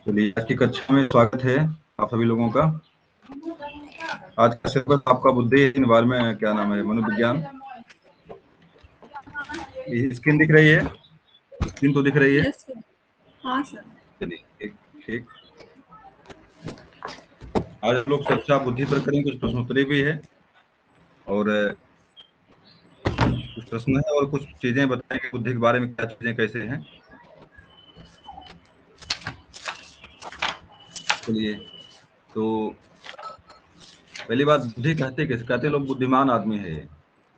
चलिए, आज की कक्षा में स्वागत है आप सभी लोगों का। आज का सिलेबस आपका बुद्धि इन्वायरमेंट, क्या नाम है, मनोविज्ञान। स्क्रीन दिख रही है? स्क्रीन तो दिख रही है? हाँ सर। चलिए, ठीक। आज हम लोग चर्चा बुद्धि पर करेंगे, कुछ प्रश्नोत्तरी भी है और कुछ प्रश्न है और कुछ चीजें बताएंगे बुद्धि के बारे में, क्या चीजें कैसे हैं। चलिए, तो पहली बात, बुद्धि कहते किसे कहते हैं? लोग बुद्धिमान आदमी है।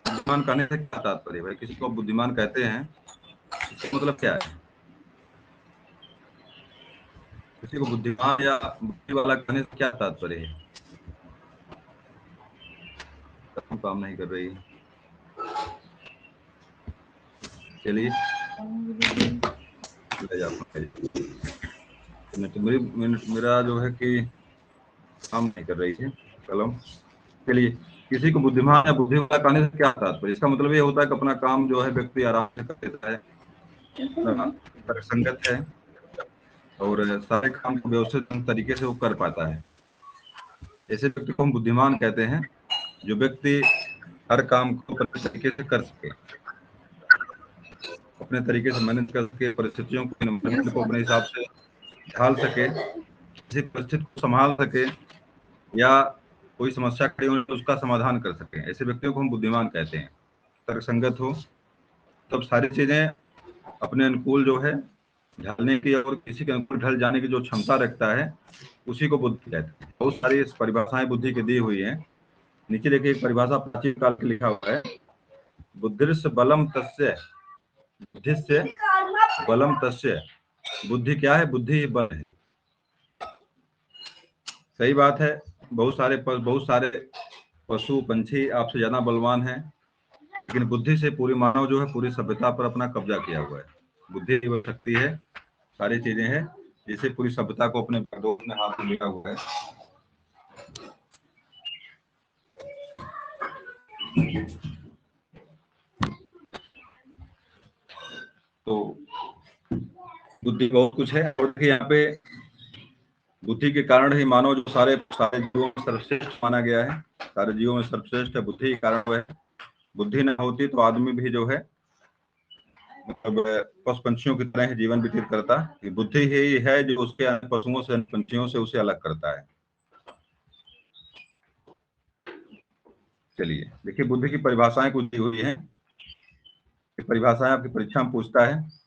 बुद्धिमान कहने से क्या तात्पर्य भाई? किसी को बुद्धिमान कहते हैं, इसका मतलब क्या है? किसी को बुद्धिमान या बुद्धि वाला कहने से क्या तात्पर्य है? काम नहीं कर रही। चलिए, ले जाता हूँ। तो मेरा जो है कि काम नहीं कर रही है कलम। चलिए, किसी को बुद्धिमान या बुद्धि वाला कहने से क्या तात्पर्य? इसका मतलब ये होता है कि अपना काम जो है व्यक्ति आराम से कर लेता है, संगत है और सारे काम को व्यवस्थित तरीके से वो कर पाता है। ऐसे व्यक्ति को हम बुद्धिमान कहते हैं, जो व्यक्ति हर काम को अपने तरीके से कर सके, अपने तरीके से मैनेज कर सके, परिस्थितियों को, एनवायरनमेंट को अपने हिसाब से ढाल सके, किसी परिस्थिति को संभाल सके या कोई समस्या खड़ी हो तो उसका समाधान कर सके। ऐसे व्यक्तियों को हम बुद्धिमान कहते हैं। तर्कसंगत हो, तब सारी चीजें अपने अनुकूल जो है ढलने की और किसी के अनुकूल ढल जाने की जो क्षमता रखता है, उसी को बुद्धि कहते हैं। बहुत सारी परिभाषाएं बुद्धि की दी हुई हैं। नीचे देखिए, एक परिभाषा प्राचीन काल की लिखा हुआ है, बुद्धिर्स बलम तस्य, बुद्धिस्य बलम तस्य। बुद्धि क्या है? बुद्धि ही बल है। सही बात है। बहुत सारे पशु पंछी आपसे ज्यादा बलवान हैं, लेकिन बुद्धि से पूरी मानव जो है पूरी सभ्यता पर अपना कब्जा किया हुआ है। बुद्धि की शक्ति है, सारी चीजें हैं, जिसे पूरी सभ्यता को अपने हाथ में लिया हुआ है। तो बुद्धि बहुत कुछ है और यहाँ पे बुद्धि के कारण ही मानव जो सारे जीवों में सर्वश्रेष्ठ माना गया है। सारे जीवों में सर्वश्रेष्ठ है, बुद्धि के कारण वह है। बुद्धि न होती तो आदमी भी जो है मतलब पशु पंछियों की तरह ही जीवन व्यतीत करता। बुद्धि ही है जो उसके पशुओं से, पंछियों से उसे अलग करता है। चलिए देखिए, बुद्धि की परिभाषाएं कुछ दी हुई हैं। परिभाषाएं आपकी परीक्षा में पूछता है।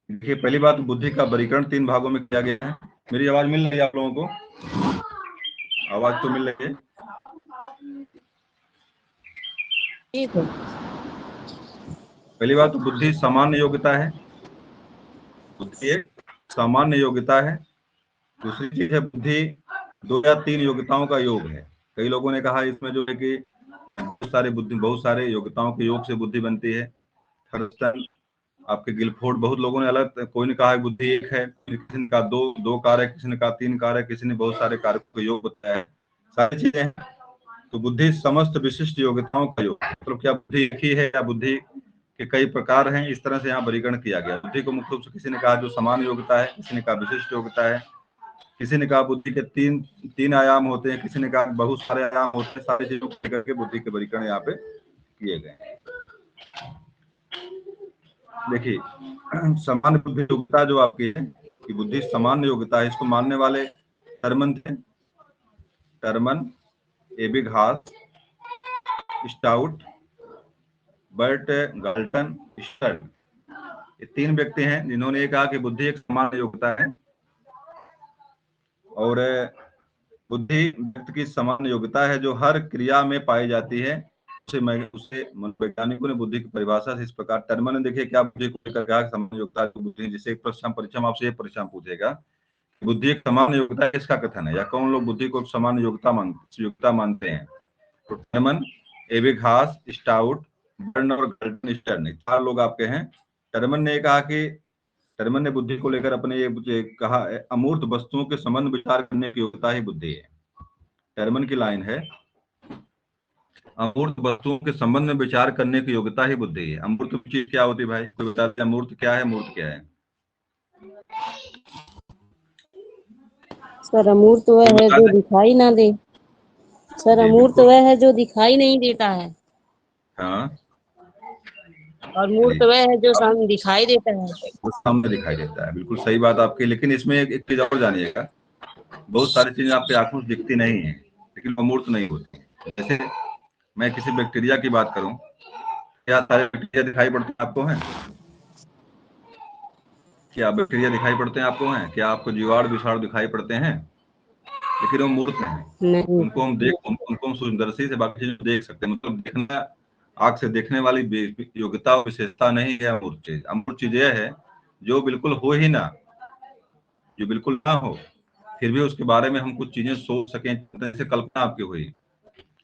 देखिए, पहली बात, बुद्धि का वर्गीकरण 3 भागों में किया गया है। मेरी आवाज मिल रही है आप लोगों को? आवाज तो मिल रही है? पहली बात तो बुद्धि सामान्य योग्यता है। बुद्धि एक सामान्य योग्यता है। दूसरी चीज है, बुद्धि 2 या 3 योग्यताओं का योग है। कई लोगों ने कहा इसमें जो है कि बहुत सारे योग्यताओं के योग से बुद्धि बनती है। थर्स्टन, आपके गिलफोर्ड, बहुत लोगों ने अलग, कोई ने कहा बुद्धि एक है, किसी ने कहा दो कार है, किसी ने कहा 3 कार है, किसी ने बहुत सारे कारकों का योग बताया है। सारी चीजें हैं। तो बुद्धि समस्त विशिष्ट योग्यताओं का योग, मतलब क्या बुद्धि एक ही है या बुद्धि के कई प्रकार हैं, इस तरह से यहाँ वर्गीकरण किया गया। बुद्धि को मुख्य रूप से किसी ने कहा जो समान योग्यता है, किसी ने कहा विशिष्ट योग्यता है, किसी ने कहा बुद्धि के तीन आयाम होते हैं, किसी ने कहा बहुत सारे आयाम होते हैं। सारी चीजों को लेकर के बुद्धि के वर्गीकरण यहाँ पे किए गए हैं। देखिए, सामान्य बुद्धि योग्यता जो आपकी है कि बुद्धि सामान्य योग्यता है, इसको मानने वाले टर्मन थे। Terman, Ebbinghaus, Stout, Burt Galton, Stern, ये 3 व्यक्ति हैं जिन्होंने ये कहा कि बुद्धि एक सामान्य योग्यता है और बुद्धि व्यक्ति की सामान्य योग्यता है जो हर क्रिया में पाई जाती है। उसे मनोवैज्ञानिकों ने बुद्धि की परिभाषा से इस प्रकार, टर्मन ने देखिए क्या बुद्धि को लेकर कहा सामान्य योग्यता बुद्धि, जिसे एक प्रश्न परीक्षा में आपसे ये परीक्षा पूछेगा, बुद्धि एक सामान्य योग्यता है, किसका कथन है या कौन लोग बुद्धि को सामान्य योग्यता मानते हैं? तो टर्मन, एबिंगहास, स्टाउट, बर्न और गाल्टन, स्टर्न, 4 लोग आपके हैं। टर्मन ने कहा कि टर्मन ने बुद्धि को लेकर अपने ये कहा, अमूर्त वस्तुओं के संबंध विचार करने की योग्यता ही बुद्धि है। टर्मन की लाइन है, अमूर्त वस्तुओं के संबंध में विचार करने की योग्यता ही बुद्धि है। अमूर्त चीज क्या होती है भाई? कोई बताते हैं अमूर्त क्या है, मूर्त क्या है? सर अमूर्त वह है जो दिखाई ना दे। सर अमूर्त वह है जो दिखाई नहीं देता है। हाँ, और मूर्त वह है जो सामने दिखाई देता है। वो सामने दिखाई देता है, बिल्कुल सही बात आपकी। लेकिन इसमें एक चीज और जानिएगा, बहुत सारी चीजें आपकी आंखों से दिखती नहीं है लेकिन वो मूर्त नहीं होती। जैसे मैं किसी बैक्टीरिया की बात करूं, क्या सारे बैक्टीरिया दिखाई पड़ते हैं आपको? हैं क्या बैक्टीरिया दिखाई पड़ते हैं आपको? हैं क्या आपको जीवाणु विषाणु दिखाई पड़ते हैं? लेकिन वो मूर्त हैं। नहीं। उनको हम सूक्ष्मदर्शी से बाकी चीजें देख सकते हैं। मतलब देखना, आंख से देखने वाली योग्यता और विशेषता नहीं है अमूर्त चीज। अमूर्त चीज यह है जो बिल्कुल हो ही ना, जो बिल्कुल ना हो, फिर भी उसके बारे में हम कुछ चीजें सोच सकें। जैसे कल्पना आपकी हुई,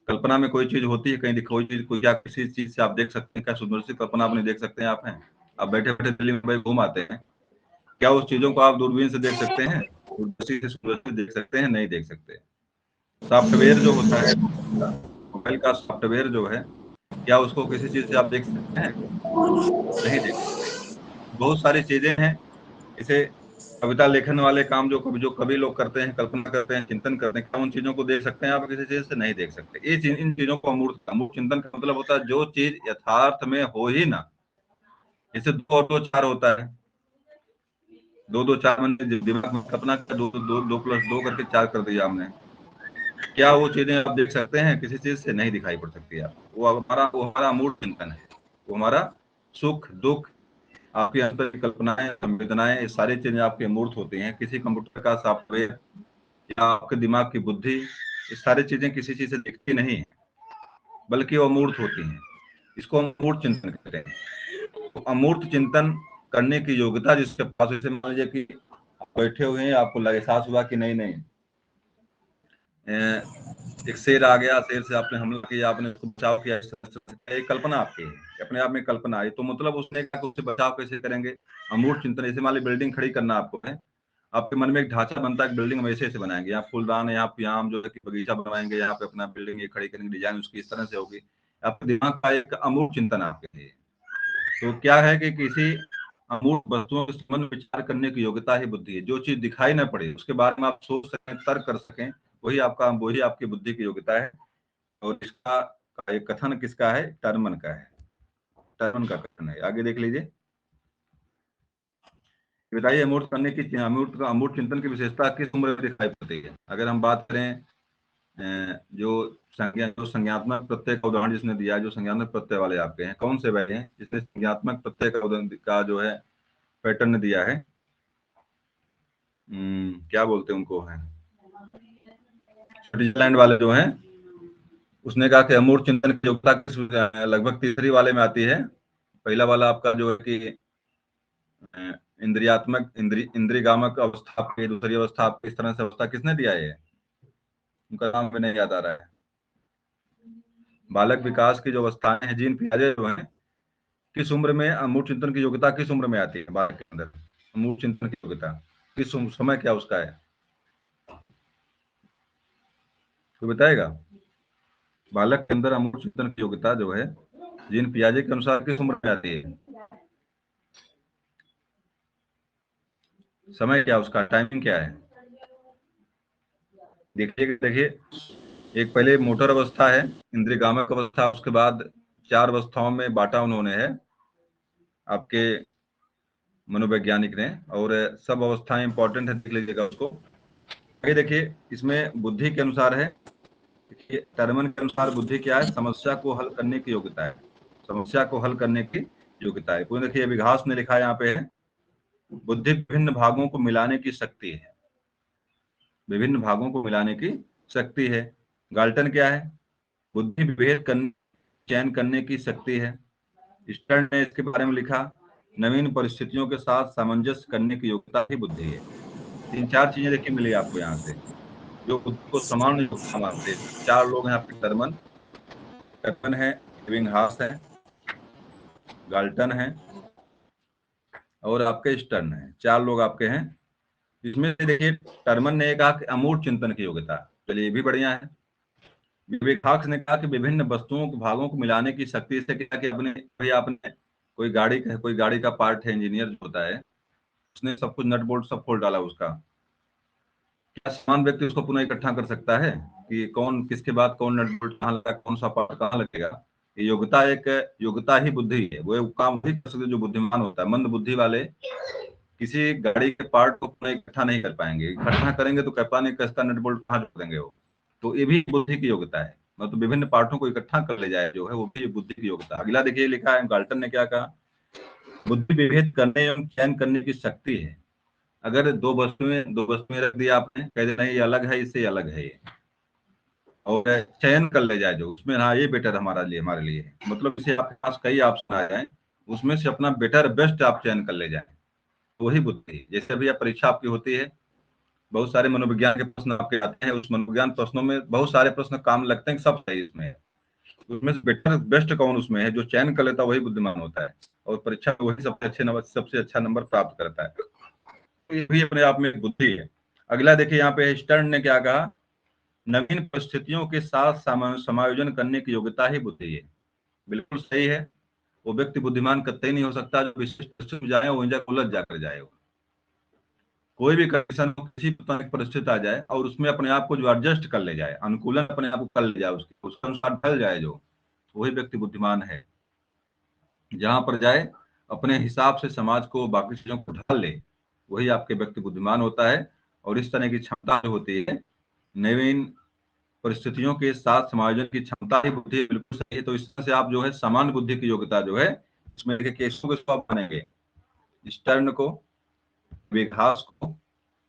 कल्पना में कोई चीज होती है, कहीं कोई चीज, कोई क्या किसी चीज से आप देख सकते हैं, क्या सुंदर सी कल्पना आप नहीं देख सकते हैं? आप हैं, आप बैठे बैठे दिल्ली में भाई घूम आते हैं, क्या उस चीजों को आप दूरबीन से देख सकते हैं? दूरदर्शी से सुंदर से देख सकते हैं? नहीं देख सकते। सॉफ्टवेयर जो होता है मोबाइल का, सॉफ्टवेयर जो है, क्या उसको किसी चीज से आप देख सकते हैं? नहीं देख सकते। बहुत सारी चीजें हैं। इसे कविता लेखन वाले काम जो कवि लोग करते हैं, कल्पना करते हैं, चिंतन करते हैं, क्या उन चीजों को देख सकते हैं? आप किसी चीज से नहीं देख सकते। इन चीजों को अमूर्त चिंतन का मतलब होता है जो चीज यथार्थ में हो ही ना। जैसे दो और दो चार होता है, दो दो चार, मैंने दिमाग में कल्पना कर, दो दो दो प्लस दो करके चार कर दिया हमने। क्या वो चीजें आप देख सकते हैं? किसी चीज से नहीं दिखाई पड़ सकती आप। वो हमारा अमूर्त चिंतन है। वो हमारा सुख दुख, आपकी अंतर की कल्पनाएं, संवेदनाएं, ये सारी चीजें आपके अमूर्त होती हैं। किसी कंप्यूटर का सॉफ्टवेयर या आपके दिमाग की बुद्धि, ये सारी चीजें किसी चीज से दिखती नहीं है, बल्कि वो अमूर्त होती हैं। इसको हम अमूर्त चिंतन कहते हैं। तो अमूर्त चिंतन करने की योग्यता जिसके पास, जैसे मान लीजिए कि आप बैठे हुए हैं, आपको लगे, एहसास हुआ कि नहीं नहीं एक शेर आ गया, शेर से आपने हमला किया, आपने उसको बचाव किया, एक कल्पना आपकी है, अपने आप में कल्पना आई, तो मतलब उसने कहा कि उससे बचाव कैसे करेंगे? अमूर्त चिंतन। जैसे मान ली बिल्डिंग खड़ी करना आपको है, आपके मन में एक ढांचा बनता है, बिल्डिंग हम ऐसे ऐसे बनाएंगे, यहाँ फूलदान है, यहाँ हम जो है कि बगीचा बनवाएंगे, यहाँ पे अपना बिल्डिंग ये खड़ी करेंगे, डिजाइन उसकी इस तरह से होगी। आपके दिमाग का एक अमूर्त चिंतन आपके लिए। तो क्या है कि किसी अमूर्त वस्तुओं के संबंध में विचार करने की योग्यता ही बुद्धि है। जो चीज दिखाई ना पड़े उसके बारे में आप सोच सकें, तर्क कर सकें, वही आपकी बुद्धि की योग्यता है। और इसका ये कथन किसका है? टर्मन का है। टर्मन का कथन है। आगे देख लीजिए, बताइए अमूर्त चिंतन की विशेषता किस उम्र में दिखाई पड़ती है? अगर हम बात करें जो संज्ञात्मक प्रत्यय का उदाहरण जिसने दिया, जो संज्ञात्मक प्रत्यय वाले आपके हैं, कौन से वह हैं जिसने संज्ञात्मक प्रत्यय का जो है पैटर्न दिया है? क्या बोलते हैं उनको? है स्विट्जरलैंड वाले जो हैं, उसने कहा कि अमूर्त चिंतन की योग्यता किस लगभग तीसरी वाले में आती है। पहला वाला आपका जो है कि इंद्रियागामक अवस्था आपकी, दूसरी अवस्था आपकी, इस तरह से अवस्था किसने दिया है? उनका नाम भी नहीं याद आ रहा है। बालक विकास की जो अवस्थाएं हैं, जीन पियाजे जो है, किस उम्र में अमूर्त चिंतन की योग्यता किस उम्र में आती है बालक के अंदर? अमूर्त चिंतन की योग्यता किस समय क्या उसका है? तो बताएगा बालक के अंदर अमूर्त चिंतन की योग्यता जो है जीन पियाजे के अनुसार किस उम्र में आती है? समय क्या उसका, टाइमिंग क्या है? देखिए एक पहले मोटर अवस्था है, इंद्रियगामक अवस्था, उसके बाद चार अवस्थाओं में बांटा उन्होंने है आपके मनोवैज्ञानिक ने, और सब अवस्थाएं इंपॉर्टेंट है, देख लीजिएगा उसको। आगे देखिए, इसमें बुद्धि के अनुसार है। देखिए टर्मन के अनुसार बुद्धि क्या है? समस्या को हल करने की योग्यता है। समस्या को हल करने की योग्यता है। कोई देखिए विघास ने लिखा है यहाँ पे है, बुद्धि विभिन्न भागों को मिलाने की शक्ति है। विभिन्न भागों को मिलाने की शक्ति है। गाल्टन क्या है? बुद्धि विभेद चयन करने की शक्ति है। स्टर्न ने इसके बारे में लिखा, नवीन परिस्थितियों के साथ सामंजस्य करने की योग्यता ही बुद्धि है। तीन चार चीजें देखिए मिली आपको यहाँ से, जो बुद्धि को समान योग्यता मानते हैं। चार लोग हैं आपके, टर्मन है, एबिंगहास है, गाल्टन है, और आपके स्टर्न है। चार लोग आपके हैं। इसमें से देखिए टर्मन ने कहा कि अमूर्त चिंतन की योग्यता, चलिए ये भी बढ़िया है। विवेकाक्ष ने कहा कि विभिन्न वस्तुओं को, भागों को मिलाने की शक्ति से, क्या कि अपने भाई आपने कोई गाड़ी का पार्ट है, इंजीनियर जो होता है उसने सब कुछ नट बोल्ट सब खोल डाला उसका, क्या समान व्यक्ति उसको पुनः इकट्ठा कर सकता है कि कौन किसके बाद कौन नट बोल्ट कहाँ लगा, कौन सा पार्ट कहाँ लगेगा? ये योग्यता एक योग्यता ही बुद्धि है। वो काम वही कर सकते जो बुद्धिमान होता है। मंद बुद्धि वाले किसी गाड़ी के पार्ट को पुनः इकट्ठा नहीं कर पाएंगे, इकट्ठा करेंगे तो कह पाएंगे किसका नट बोल्ट कहाँ जोड़ देंगे वो। तो ये भी बुद्धि की योग्यता है, मतलब विभिन्न पार्टों को इकट्ठा कर ले जाए जो है वो भी बुद्धि की योग्यता। अगला देखिए लिखा है गाल्टन ने क्या कहा, बुद्धि विभेद करने एवं चयन करने की शक्ति है। अगर दो वस्तुएं रख दिया आपने, कह देना ये अलग है, इससे अलग है ये, और चयन कर ले जाए जो उसमें, हाँ ये बेटर हमारे लिए है, मतलब इसे आपके पास कई ऑप्शन आ जाए, उसमें से अपना बेटर बेस्ट आप चयन कर ले जाए, वही बुद्धि। जैसे अभी आप परीक्षा आपकी होती है, बहुत सारे मनोविज्ञान के प्रश्न आपके आते हैं, उस मनोविज्ञान प्रश्नों में बहुत सारे प्रश्न काम लगते हैं, सब सही इसमें है, उसमें से बेटर बेस्ट कौन उसमें है, जो चयन कर लेता है वही बुद्धिमान होता है, और परीक्षा में वही सबसे अच्छा नंबर प्राप्त करता है। तो ये भी अपने आप में एक बुद्धि है। अगला देखिए यहाँ पे स्टर्न ने क्या कहा, नवीन परिस्थितियों के साथ समायोजन करने की योग्यता ही बुद्धि है। बिल्कुल सही है। वो व्यक्ति बुद्धिमान कतई नहीं हो सकता जो विशिष्ट परिस्थिति में जाए वो उलझ जाकर जाए। कोई भी कंडीशन किसी परिस्थिति आ जाए और उसमें अपने आप को जो एडजस्ट कर ले जाए, अनुकूलन अपने आप को कर ले जाए, उसके अनुसार ढल जाए, जो वही व्यक्ति बुद्धिमान है। जहां पर जाए अपने हिसाब से समाज को बाकी चीजों को ढाल ले, वही आपके व्यक्ति बुद्धिमान होता है। और इस तरह की क्षमता जो होती है, नवीन परिस्थितियों के साथ समायोजन की क्षमता ही बुद्धि, बिल्कुल सही है। तो इस तरह से आप जो है समान बुद्धि की योग्यता जो है, इसमें केसों के आप बनेंगे, स्टर्न को, विघास को,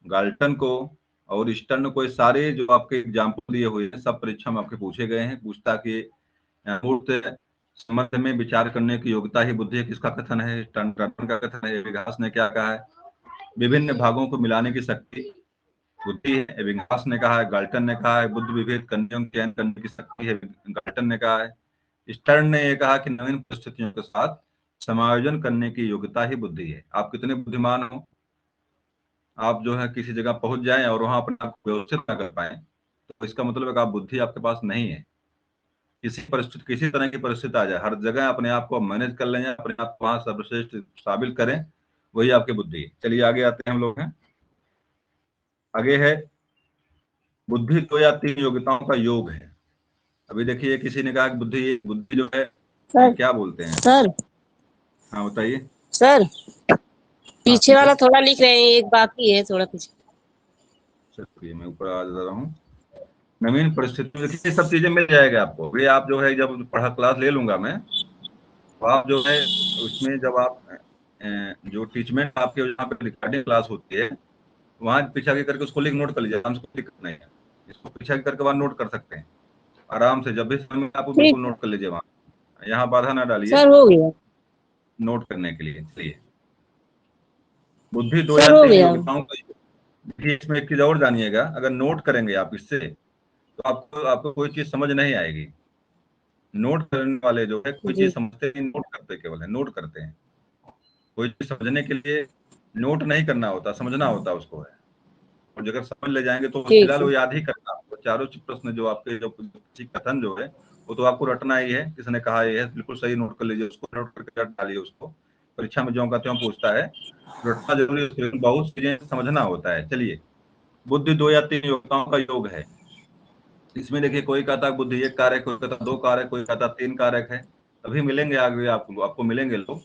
गाल्टन को और स्टर्न को, ये सारे जो आपके एग्जाम्पल दिए हुए हैं सब परीक्षा में आपके पूछे गए हैं। पूछता कि मूर्त संबंध में विचार करने की योग्यता ही बुद्धि है, किसका कथन है? स्टर्न का कथन है। विघास ने क्या कहा है? विभिन्न भागों को मिलाने की शक्ति बुद्धि है, विघास ने कहा है। गाल्टन ने कहा है बुद्धि विभेद करने एवं चयन करने की शक्ति है, गाल्टन ने कहा है। स्टर्न ने यह कहा कि नवीन परिस्थितियों के साथ समायोजन करने की योग्यता ही बुद्धि है। आप कितने बुद्धिमान हो, आप जो है किसी जगह पहुंच जाएं और वहां अपने आप को व्यवस्थित न कर पाए, तो इसका मतलब है कि आप बुद्धि आपके पास नहीं है। किसी तरह की परिस्थिति आ जाए, हर जगह अपने आप को मैनेज कर लें, अपने आप को वहां सर्वश्रेष्ठ साबित करें, वही आपकी बुद्धि है। चलिए आगे आते हैं हम लोग हैं। आगे है बुद्धि 2 या 3 योग्यताओं का योग है। अभी देखिए किसी ने कहा कि बुद्धि जो है सर क्या बोलते हैं? सर हाँ बताइए। सर हाँ पीछे वाला थोड़ा लिख रहे हैं, एक बाकी है थोड़ा पीछे। चलिए मैं ऊपर आ जा रहा हूँ। नवीन परिस्थिति में देखिए सब चीजें मिल जाएगा आपको। ये आप जो है जब पढ़ा क्लास ले लूंगा मैं, तो आप जो है उसमें जब आप जो टीचमेंट आपके जहाँ पे रिकॉर्डिंग क्लास होती है, वहां पीछे आगे करके उसको नोट कर लीजिए, आराम से, कोई दिक्कत नहीं है। इसको पीछे आगे करके वहां नोट कर सकते हैं आराम से, जब भी समय में आपको ठीक बिल्कुल नोट कर लीजिए वहां, यहाँ बाधा ना डालिए सर, हो गया नोट करने के लिए। चलिए बुद्धि 2 या सर, हो 3 गया। योग्यताओं का। देखिए इसमें एक चीज और जानिएगा, अगर नोट करेंगे आप इससे तो आपको कोई चीज समझ नहीं आएगी। नोट करने वाले जो है कोई जी चीज समझते नहीं, नोट करते केवल है, नोट करते हैं। कोई चीज समझने के लिए नोट नहीं करना होता, समझना होता उसको है। और अगर समझ ले जाएंगे तो ठीक फिलहाल है। वो याद ही करना आपको। चारों प्रश्न जो आपके जो कथन जो है वो तो आपको रटना ही है। किसने कहा ये है, बिल्कुल सही, नोट कर लीजिए उसको, नोट करके रट डालिए उसको। परीक्षा में ज्यों का त्यों पूछता है, रटना जरूरी है, लेकिन बहुत चीजें समझना होता है। चलिए बुद्धि 2 या 3 योग्यताओं का योग है। इसमें देखिए कोई कहता बुद्धि 1 कारक, कोई कहता 2 कारक, कोई कहता 3 कारक है। अभी मिलेंगे आगे आपको मिलेंगे लोग।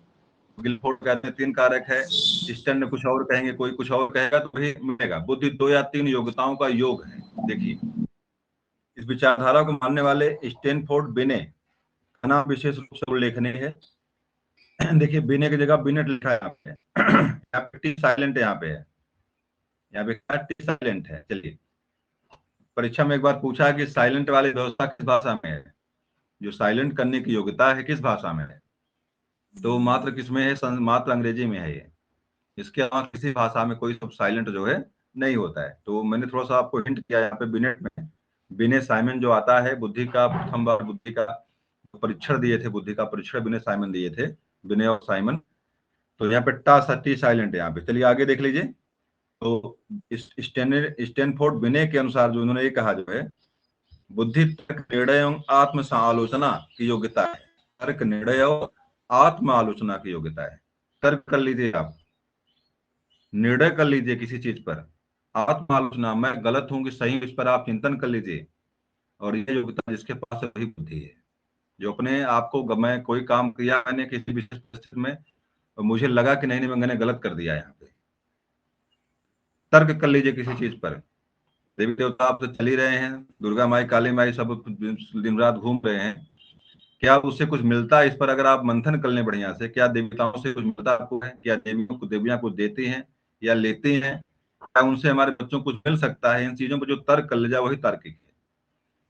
गिलफोर्ड कहते हैं 3 कारक है, स्टैंड कुछ और कहेंगे, कोई कुछ और कहेगा, तो भी मिलेगा। बुद्धि 2 या 3 योग्यताओं का योग है। देखिए इस विचारधारा को मानने वाले स्टैनफोर्ड बिने का नाम विशेष रूप से उल्लेखनीय है। देखिए बिने की जगह बिनेट लिखा है यहाँ पे, यहाँ पे टी साइलेंट यहाँ पे है, यहाँ पे टी साइलेंट है। चलिए परीक्षा में एक बार पूछा कि साइलेंट वाली व्यवस्था किस भाषा में है, जो साइलेंट करने की योग्यता है किस भाषा में है? तो मात्र किसमें है? मात्र अंग्रेजी में है ये। इसके अलावा किसी भाषा में कोई सब साइलेंट जो है नहीं होता है। तो मैंने थोड़ा सा आपको हिंट किया यहाँ पे बिनेट में। बिने साइमन जो आता है, बुद्धि का प्रथम बार बुद्धि का परीक्षण दिए थे, बुद्धि का परीक्षण बिने साइमन दिए थे, बिने और साइमन। तो यहाँ पे टी साइलेंट है यहाँ पे। चलिए आगे देख लीजिए। तो स्टैनफोर्ड बिने के अनुसार जो उन्होंने ये कहा जो है, बुद्धि तर्क निर्णय एवं आत्म आलोचना की योग्यता है। तर्क निर्णय और आत्म आलोचना की योग्यता है। तर्क कर लीजिए आप, निर्णय कर लीजिए किसी चीज पर, आत्मालोचना, मैं गलत हूं कि सही हूं, इस पर आप चिंतन कर लीजिए। और ये योग्यता जिसके पास है वही बुद्धि है, जो अपने आप को मैं कोई काम किया मैंने किसी विशेष परिस्थिति में, और मुझे लगा कि नहीं नहीं मैंने गलत कर दिया, यहाँ पे तर्क कर लीजिए किसी चीज पर। देवी देवता आप तो चल ही रहे हैं, दुर्गा माई काली माई सब दिन रात घूम रहे हैं, क्या उससे कुछ मिलता है? इस पर अगर आप मंथन कर लें बढ़िया से, क्या देवताओं से कुछ मिलता आपको है? क्या देवियां कुछ देती हैं या लेती हैं? क्या उनसे हमारे बच्चों को कुछ मिल सकता है? इन चीजों पर जो तर्क कर ले जाए वही तार्किक है।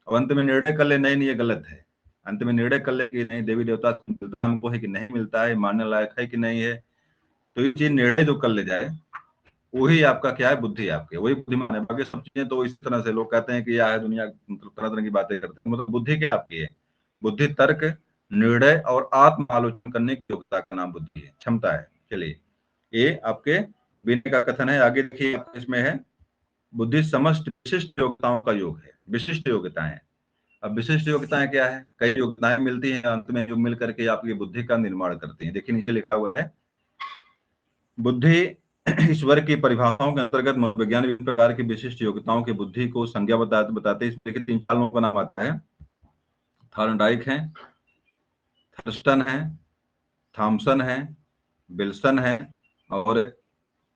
और अंत में निर्णय कर ले नहीं नहीं ये गलत है, अंत में निर्णय कर ले कि नहीं देवी देवता से मिलता हमको है कि नहीं मिलता है, मानने लायक है कि नहीं है, तो ये चीज निर्णय जो कर ले जाए वही आपका क्या है, बुद्धि आपके, वही बुद्धिमान है। बाकी सब चीजें तो इस तरह से लोग कहते हैं कि यह है दुनिया, मतलब तरह तरह की बातें करते हैं, मतलब बुद्धि क्या आपकी है? बुद्धि तर्क, निर्णय और आत्म आलोचना करने की योग्यता का नाम बुद्धि है, क्षमता है। चलिए, ये आपके विनय का कथन है। आगे देखिए इसमें है, बुद्धि समस्त विशिष्ट योग्यताओं का योग है। विशिष्ट योग्यताएं, अब विशिष्ट योग्यताएं क्या है? कई योग्यताएं मिलती हैं, अंत में जो मिल करके आपकी बुद्धि का निर्माण करती हैं। देखिए नीचे लिखा हुआ है, बुद्धि ईश्वर की परिभाषाओं के अंतर्गत मनोविज्ञान विभिन्न प्रकार की विशिष्ट योग्यताओं की बुद्धि को संज्ञा बताते हैं। इसमें 3-4 लोगों का नाम आता है, थॉर्नडाइक है, थर्स्टन है, थॉमसन है, विल्सन है और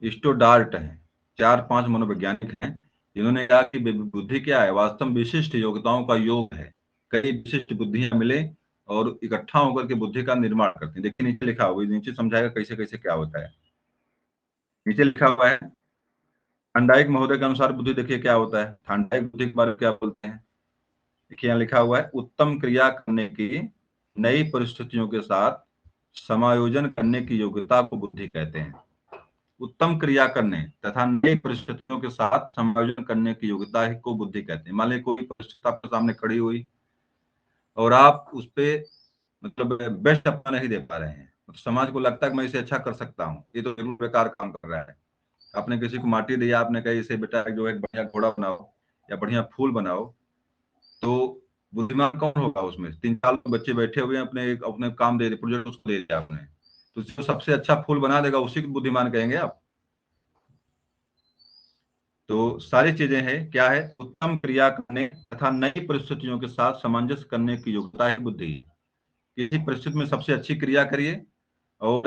स्टोडार्ट है। 4-5 मनोवैज्ञानिक हैं जिन्होंने कहा कि बुद्धि क्या है? वास्तव में विशिष्ट योग्यताओं का योग है। कई विशिष्ट बुद्धियां मिले और इकट्ठा होकर के बुद्धि का निर्माण करती हैं। देखिए नीचे लिखा हुआ है, नीचे समझाएगा कैसे कैसे क्या होता है। नीचे लिखा हुआ है, थॉर्नडाइक महोदय के अनुसार बुद्धि देखिए क्या होता है, थॉर्नडाइक बुद्धि के बारे में क्या बोलते हैं। देखिए यहाँ लिखा हुआ है, उत्तम क्रिया करने की नई परिस्थितियों के साथ समायोजन करने की योग्यता को बुद्धि कहते हैं। उत्तम क्रिया करने तथा नई परिस्थितियों के साथ समायोजन करने की योग्यता को बुद्धि कहते हैं। मान लीजिए कोई परिस्थिति आपके सामने खड़ी हुई और आप उस पर मतलब बेस्ट अपना नहीं दे पा रहे हैं, तो समाज को लगता है कि मैं इसे अच्छा कर सकता हूँ, ये तो जरूर बेकार काम कर रहा है। आपने किसी को माटी दिया, आपने कहा इसे बेटा जो एक बढ़िया घोड़ा बनाओ या बढ़िया फूल बनाओ, तो बुद्धिमान कौन होगा उसमें? 3-4 बच्चे बैठे हुए हैं, अपने अपने काम दे, प्रोजेक्ट उसको दे दिया आपने, तो जो सबसे अच्छा फूल बना देगा उसी को बुद्धिमान कहेंगे आप। तो सारी चीजें हैं, क्या है? उत्तम क्रिया करने तथा नई परिस्थितियों के साथ सामंजस्य करने की योग्यता है बुद्धि। किसी परिस्थिति में सबसे अच्छी क्रिया करिए और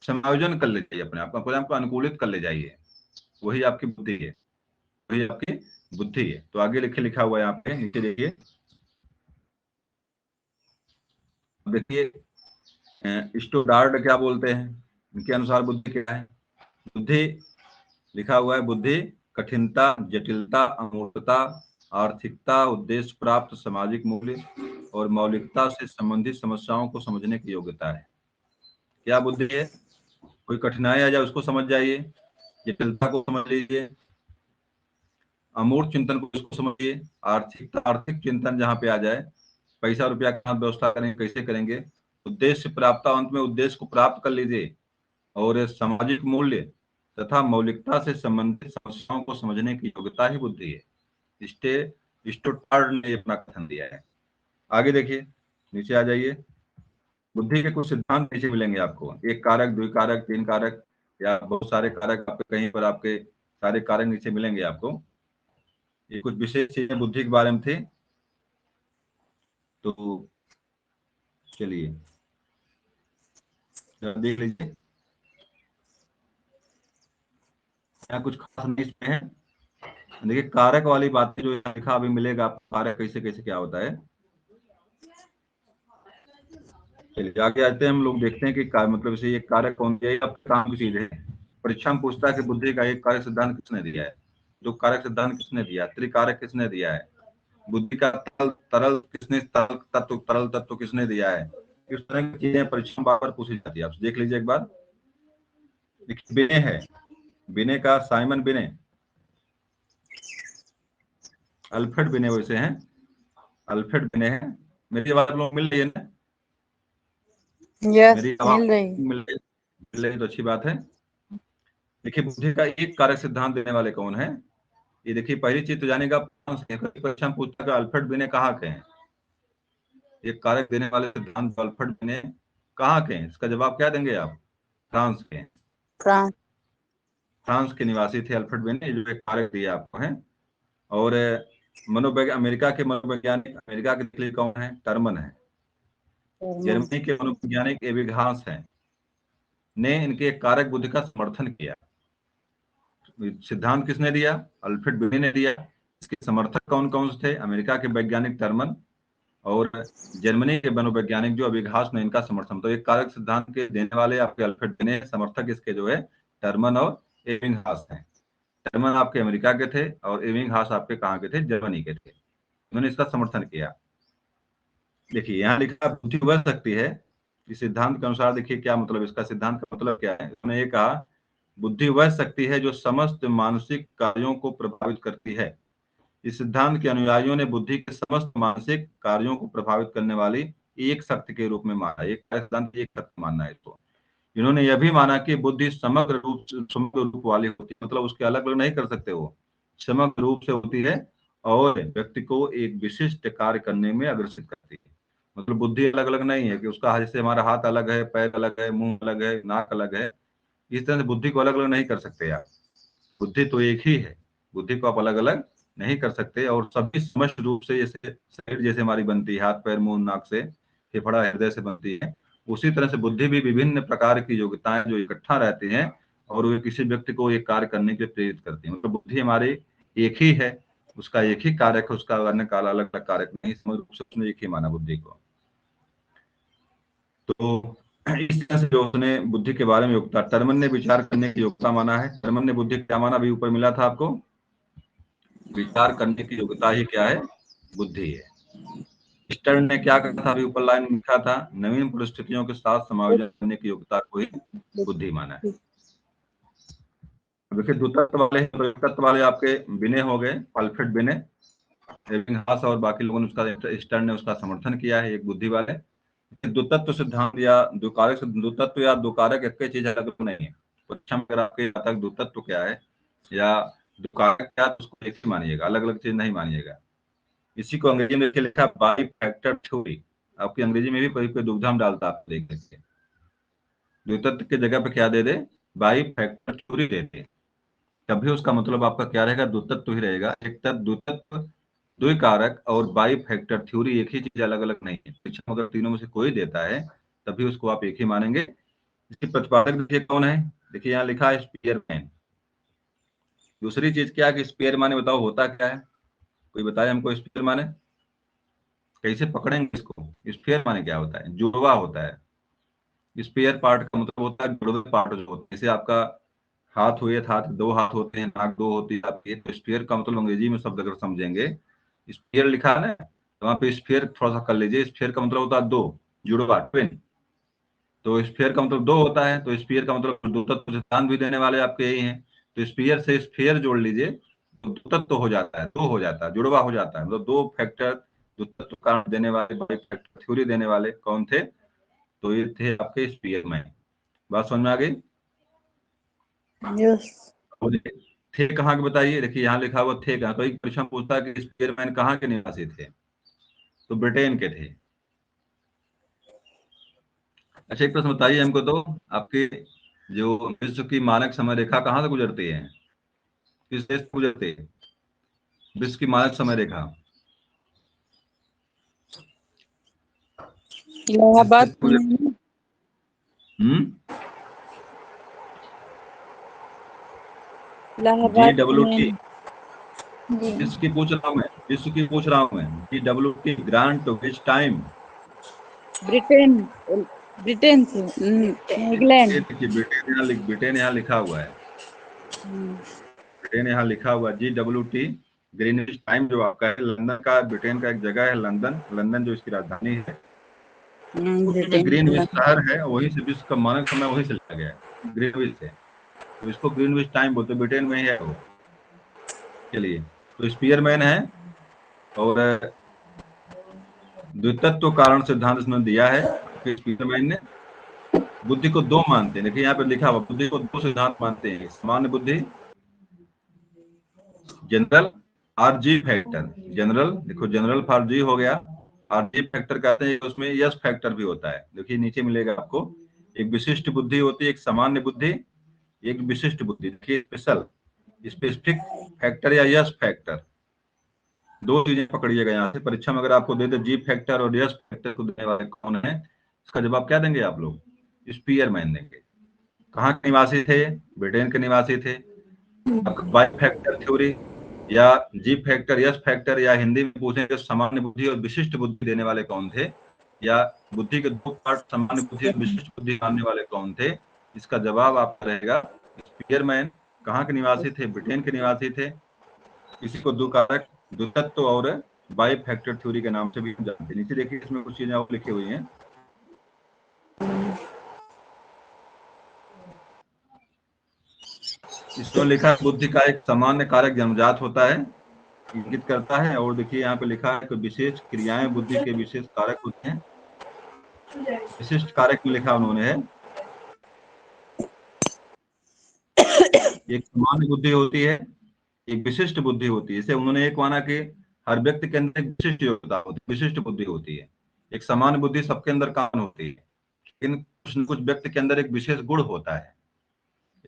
समायोजन कर ले जाइए, अपने आप को अनुकूलित कर ले जाइए, वही आपकी बुद्धि है, वही आपकी बुद्धि है। तो आगे लिखा हुआ है यहाँ पे, नीचे देखिए, देखिए स्टोडार्ड क्या बोलते हैं, इनके अनुसार बुद्धि क्या है? बुद्धि लिखा हुआ है, बुद्धि कठिनता, जटिलता, अमूर्तता, आर्थिकता, उद्देश्य प्राप्त सामाजिक मूल्य और मौलिकता से संबंधित समस्याओं को समझने की योग्यता है। क्या बुद्धि है? कोई कठिनाई आ जाए उसको समझ जाइए, जटिलता को समझ लीजिए, अमूर्त चिंतन को उसको समझिए, आर्थिक चिंतन जहाँ पे आ जाए, पैसा रुपया कहाँ व्यवस्था करेंगे, कैसे करेंगे, उद्देश्य प्राप्त, अंत में उद्देश्य को प्राप्त कर लीजिए, और सामाजिक मूल्य तथा मौलिकता से संबंधित समस्याओं को समझने की योग्यता ही बुद्धि है। स्टुटार्ड ने अपना कथन दिया है। आगे देखिए, नीचे आ जाइए, बुद्धि के कुछ सिद्धांत नीचे मिलेंगे आपको, एक कारक, द्विकारक, तीन कारक या बहुत सारे कारक, आपके कहीं पर आपके सारे कारक नीचे मिलेंगे आपको। ये कुछ विशेष चीजें बुद्धि के बारे में थी। तो चलिए देख लीजिए, यहाँ कुछ खास नहीं इसमें है। देखिए कारक वाली बातें जो लिखा अभी मिलेगा आपको, कारक कैसे कैसे क्या होता है। चलिए आगे आते हैं, हम लोग देखते हैं कि मतलब इसे ये कारक कौन दिया है, काम की चीज है। परीक्षा में पूछता है कि बुद्धि का एक कारक सिद्धांत किसने दिया है? जो कारक सिद्धांत किसने दिया? त्रिकारक किसने दिया है? बुद्धि का तरल किसने, तरल तत्व किसने दिया है? इस तरह की चीजें परीक्षा में बार बार पूछी जाती है। आप देख लीजिए एक बार, बिने है, बिने का साइमन बिने, अल्फ्रेड बिने वैसे हैं, अल्फ्रेड बिने हैं। मेरी आवाज लोग मिल रही है ना? यस, मेरी मिल आवाज रही। मिल रही तो अच्छी बात है। देखिए बुद्धि का एक कारक सिद्धांत देने वाले कौन है? ये देखिए, पहली चीज तो जानेगा, परीक्षा में पूछता है अल्फ्रेड बिने कहाँ के हैं? ये कारक देने वाले सिद्धांत अल्फ्रेड बिने कहाँ के हैं? इसका जवाब क्या देंगे आप? फ्रांस के हैं। फ्रांस। फ्रांस के निवासी थे अल्फ्रेड बेने, जो एक कारक दिया आपको है। और अमेरिका के मनोवैज्ञानिक, अमेरिका के लिए कौन है? टर्मन है। जर्मनी के मनोवैज्ञानिक एबिंगहास हैं, ने इनके एक कारक बुद्धि का समर्थन किया। सिद्धांत किसने दिया? अल्फ्रेड बेने ने दिया। इसके समर्थक कौन कौन से थे? अमेरिका के वैज्ञानिक टर्मन और जर्मनी के मनोवैज्ञानिक जो एबिंगहास ने इनका समर्थन। तो एक कारक सिद्धांत के देने वाले आपके अल्फ्रेड बेने, समर्थक इसके जो है टर्मन और एबिंगहास हैं। टर्मन आपके अमेरिका के थे और एबिंगहास आपके कहाँ के थे? जर्मनी के थे। उन्होंने इसका समर्थन किया। देखिए यहाँ लिखा बुद्धि वह शक्ति है, इस सिद्धांत के अनुसार देखिए क्या मतलब, इसका सिद्धांत का मतलब क्या है। उन्होंने ये कहा बुद्धि वह शक्ति है जो समस्त मानसिक कार्यों को प्रभावित करती है। इस सिद्धांत के अनुयायियों ने बुद्धि के समस्त मानसिक कार्यों को प्रभावित करने वाली एक शक्ति के रूप में माना। एक सिद्धांत एक शक्ति मानना है इसको। इन्होंने यह भी माना कि बुद्धि समग्र रूप वाली होती है, मतलब उसके अलग अलग नहीं कर सकते, वो समग्र रूप से होती है और व्यक्ति को एक विशिष्ट कार्य करने में अग्रसित करती है। मतलब बुद्धि अलग अलग नहीं है कि उसका, जैसे हमारा हाथ अलग है, पैर अलग है, मुंह अलग है, नाक अलग है, इस तरह से बुद्धि को अलग अलग नहीं कर सकते आप। बुद्धि तो एक ही है, बुद्धि को आप अलग अलग नहीं कर सकते। और सभी समस्त रूप से, जैसे शरीर जैसे हमारी बनती है, हाथ पैर मुंह नाक से, फेफड़ा हृदय से बनती है, उसी तरह से बुद्धि भी विभिन्न प्रकार की योग्यताएं जो इकट्ठा रहती हैं और वे किसी व्यक्ति को एक कार्य करने के लिए प्रेरित करती है। मतलब बुद्धि हमारी एक ही है, उसका एक ही कारक है, उसका अन्य काल अलग अलग कारक नहीं, समग्र रूप से उसने एक ही माना बुद्धि को। तो इस तरह से जो उसने बुद्धि के बारे में योग्यता, टर्मन ने विचार करने की योग्यता माना है। टर्मन ने बुद्धि क्या माना? अभी ऊपर मिला था आपको, विचार करने की योग्यता ही क्या है? बुद्धि है। स्टर्न ने क्या कहा था? अभी ऊपर लाइन में लिखा था, नवीन परिस्थितियों के साथ समायोजन करने की योग्यता को ही बुद्धि माना है। देखिए द्वितत्व वाले, तत्व वाले आपके बिने हो गए, अल्फ्रेड बिने, एबिंगहास और बाकी लोगों ने उसका, स्टर्न ने उसका समर्थन किया है, एक बुद्धि वाले। द्वितत्व सिद्धांत या द्विकारक, द्वितत्व या द्विकारक एक ही चीज अलग नहीं है। परीक्षा में अगर आपके तक द्वितत्व क्या है या द्विकारक क्या, तो उसको एक ही मानिएगा, अलग अलग चीज नहीं मानिएगा। इसी को अंग्रेजी में लिखा बाई फैक्टर थ्योरी। आपकी अंग्रेजी में भी कोई दुविधा में डालता आप देख सकते। द्वितत्व की जगह पे क्या दे दे? बाई फैक्टर थ्योरी दे दे, तभी उसका मतलब आपका क्या रहेगा? द्वितत्व ही रहेगा। एक तत्व द्वितत्व, द्विकारक और बाई फैक्टर थ्योरी एक ही चीज, अलग अलग नहीं है। परीक्षा अगर तीनों में से कोई देता है तभी उसको आप एक ही मानेंगे। इसके प्रतिपादक देखिए कौन है, देखिए यहाँ लिखा है स्पीयरमैन। दूसरी चीज क्या कि स्पीयर माने, बताओ होता क्या है? कोई बताए हमको स्पीयर माने, कैसे पकड़ेंगे इसको? स्पीयर माने क्या होता है? जुड़वा होता है। स्पेयर पार्ट का मतलब होता है जुड़वे पार्ट जो होते हैं। जैसे आपका हाथ हुए, हाथ दो हाथ होते हैं, नाक दो होती है आपकी, तो स्पेयर का मतलब अंग्रेजी में शब्द अगर समझेंगे, स्पेयर लिखा है ना, तो वहाँ पे स्पेयर थोड़ा सा कर लीजिए। स्पेयर का मतलब होता है दो, जुड़वा, ट्विन। तो स्पेयर का मतलब दो होता है, तो स्पेयर का मतलब दो तत्व सिद्धांत भी देने वाले आपके यही हैं। तो स्पेयर से स्पेयर जोड़ लीजिए तो दो तत्व हो जाता है, दो हो जाता है, जुड़वा हो जाता है। मतलब दो फैक्टर, दो तत्व कारण देने वाले, फैक्टर थ्योरी देने वाले कौन थे? तो ये थे आपके स्पीयरमैन। बात समझ में आ गई? यस। थे कहाँ के बताइए, देखिए यहाँ लिखा हुआ थे कहाँ। तो एक प्रश्न पूछता है कि स्पीयरमैन कहाँ के निवासी थे? तो ब्रिटेन के थे। अच्छा एक प्रश्न बताइए हमको, तो आपके जो विश्व की मानक समय रेखा कहाँ से गुजरती है? किस देश से गुजरती है विश्व की मानक समय रेखा? इलाहाबाद हम्म, में। GWT, विश्व की पूछ रहा हूँ मैं, विश्व की पूछ रहा हूँ मैं। GWT, grant which time? Britain, Britain से इंग्लैंड। ब्रिटेन यहाँ लिखा हुआ है, ब्रिटेन यहाँ लिखा हुआ है। GWT, ग्रीनविच टाइम जो आपका है, लंदन का, ब्रिटेन का एक जगह है लंदन, लंदन जो इसकी राजधानी है, उसी में ग्रीनविच शहर है, वहीं से विश्व का मानक समय वहीं से लिया गया है, ग्रीनविच से। तो इसको ग्रीनविच टाइम बोलते हैं, ब्रिटेन में ही है वो। चलिए, तो स्पीयरमैन है और द्वितत्व कारण सिद्धांत इसमें दिया है आपके स्पीयरमैन ने। बुद्धि को दो मानते हैं, देखिए यहाँ पे लिखा हुआ, बुद्धि को दो सिद्धांत मानते हैं, सामान्य बुद्धि, जनरल, और जी फैक्टर। जनरल देखो, जनरल फॉर जी हो गया, और जी फैक्टर कहते हैं उसमें यस फैक्टर भी होता है। देखिए नीचे मिलेगा आपको, एक विशिष्ट बुद्धि होती है, एक सामान्य बुद्धि एक विशिष्ट बुद्धि। देखिए स्पेशल, स्पेसिफिक फैक्टर या यस फैक्टर, दो चीजें पकड़िएगा यहाँ से। परीक्षा में अगर आपको दे दे जी फैक्टर और यस फैक्टर को देने वाले कौन है, इसका जवाब क्या देंगे आप लोग? स्पीयरमैन देंगे। कहाँ के निवासी थे? ब्रिटेन के निवासी थे। बाई फैक्टर थ्योरी या जी फैक्टर यस फैक्टर, या हिंदी में पूछें कि सामान्य बुद्धि और विशिष्ट बुद्धि देने वाले कौन थे, या बुद्धि के दो पार्ट सामान्य बुद्धि और विशिष्ट बुद्धि मानने वाले कौन थे, इसका जवाब आपका रहेगा स्पीयरमैन। कहाँ के निवासी थे? ब्रिटेन के निवासी थे। इसी को द्विकारक, द्वितत्व और बाई फैक्टर थ्योरी के नाम से भी जानते हैं। नीचे देखिए इसमें कुछ चीजें और लिखी हुई हैं। इसमें लिखा है बुद्धि का एक सामान्य कारक जन्मजात होता है, इंगित करता है। और देखिए यहाँ पे लिखा है कि विशेष क्रियाएं बुद्धि के विशेष कारक होते हैं। विशिष्ट कारक में लिखा उन्होंने है, एक सामान्य बुद्धि होती है, एक विशिष्ट बुद्धि होती है। इसे उन्होंने एक माना कि हर व्यक्ति के अंदर एक विशिष्ट योग्यता होती है, विशिष्ट बुद्धि होती है। एक सामान्य बुद्धि सबके अंदर कॉमन होती है, लेकिन कुछ न कुछ व्यक्ति के अंदर एक विशेष गुण होता है।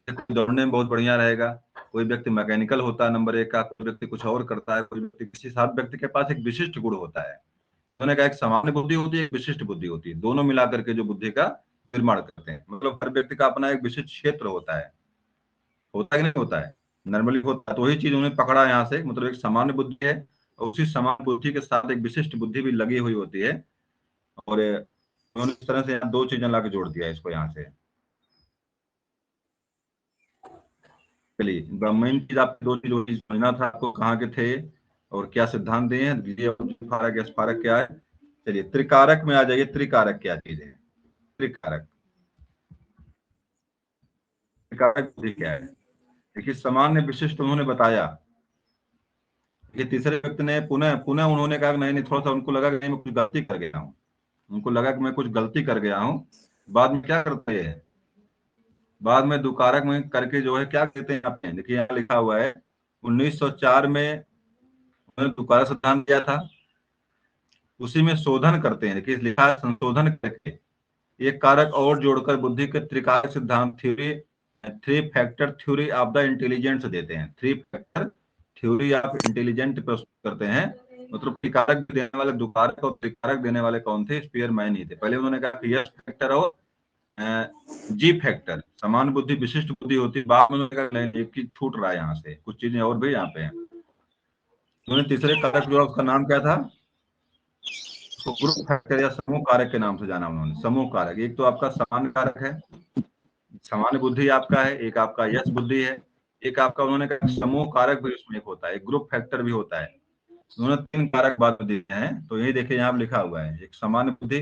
कोई दौड़ने में बहुत बढ़िया रहेगा, कोई व्यक्ति मैकेनिकल होता है नंबर एक का, कोई व्यक्ति कुछ और करता है, कोई व्यक्ति किसी साथ व्यक्ति के पास एक विशिष्ट गुण होता है। उन्होंने कहा एक सामान्य बुद्धि होती है, एक विशिष्ट बुद्धि होती है, दोनों मिलाकर के जो बुद्धि का निर्माण करते हैं। मतलब हर व्यक्ति का अपना एक विशिष्ट क्षेत्र होता है कि नहीं होता है? नॉर्मली होता है। तो वही चीज उन्होंने पकड़ा यहाँ से, मतलब एक सामान्य बुद्धि है और उसी सामान्य बुद्धि के साथ एक विशिष्ट बुद्धि भी लगी हुई होती है। और उन्होंने इस तरह से दो चीजें ला के जोड़ दिया इसको यहाँ से। चलिए मेन चीज आपको दो चीज समझना था आपको, कहाँ के थे और क्या सिद्धांत दिए हैं, कारक स्फारक क्या है। चलिए त्रिकारक में आ जाइए। त्रिकारक क्या चीज है? त्रिकारक, त्रिकारक बुद्धि क्या है? देखिए सामान्य विशिष्ट उन्होंने बताया कि तीसरे व्यक्ति ने पुनः पुनः उन्होंने कहा नहीं नहीं, थोड़ा सा उनको लगा कि नहीं मैं कुछ गलती कर गया हूँ, उनको लगा कि मैं कुछ गलती कर गया हूँ। बाद में क्या करते हैं, बाद में दुकारक में करके जो है क्या कहते हैं आपने, देखिए यहाँ लिखा हुआ है 1904 में उन्होंने दुकारक सिद्धांत दिया था, उसी में शोधन करते हैं। देखिए लिखा है संशोधन करके एक कारक और जोड़कर बुद्धि के त्रिकारक सिद्धांत theory, three factor theory of the intelligence देते हैं। Three factor theory of intelligent प्रस्तुत करते हैं। मतलब त्रिकारक देने वाले, दुकारक और त्रिकारक देने वाले कौन थे? स्पीयरमैन ही थे। पहले उन्होंने कहा कि यस फैक्टर और जी फैक्टर समान बुद्धि विशिष्ट बुद्धि होती है। बाद में उन्होंने कहा नहीं, एक चीज छूट रहा है यहाँ से, कुछ चीजें और भी यहाँ पे हैं। उन्होंने तीसरे कारक जोड़ा, उसका नाम क्या था? उसको ग्रुप फैक्टर या समूह कारक के नाम से जाना उन्होंने। समूह कारक, एक तो आपका सामान्य कारक है, सामान्य बुद्धि आपका है, एक आपका यश बुद्धि है, एक आपका उन्होंने कहा समूह कारक भी उसमें एक होता है, एक ग्रुप फैक्टर भी होता है। उन्होंने तीन कारक बाद में दिए हैं। तो यही देखिए यहाँ लिखा हुआ है, एक सामान्य बुद्धि,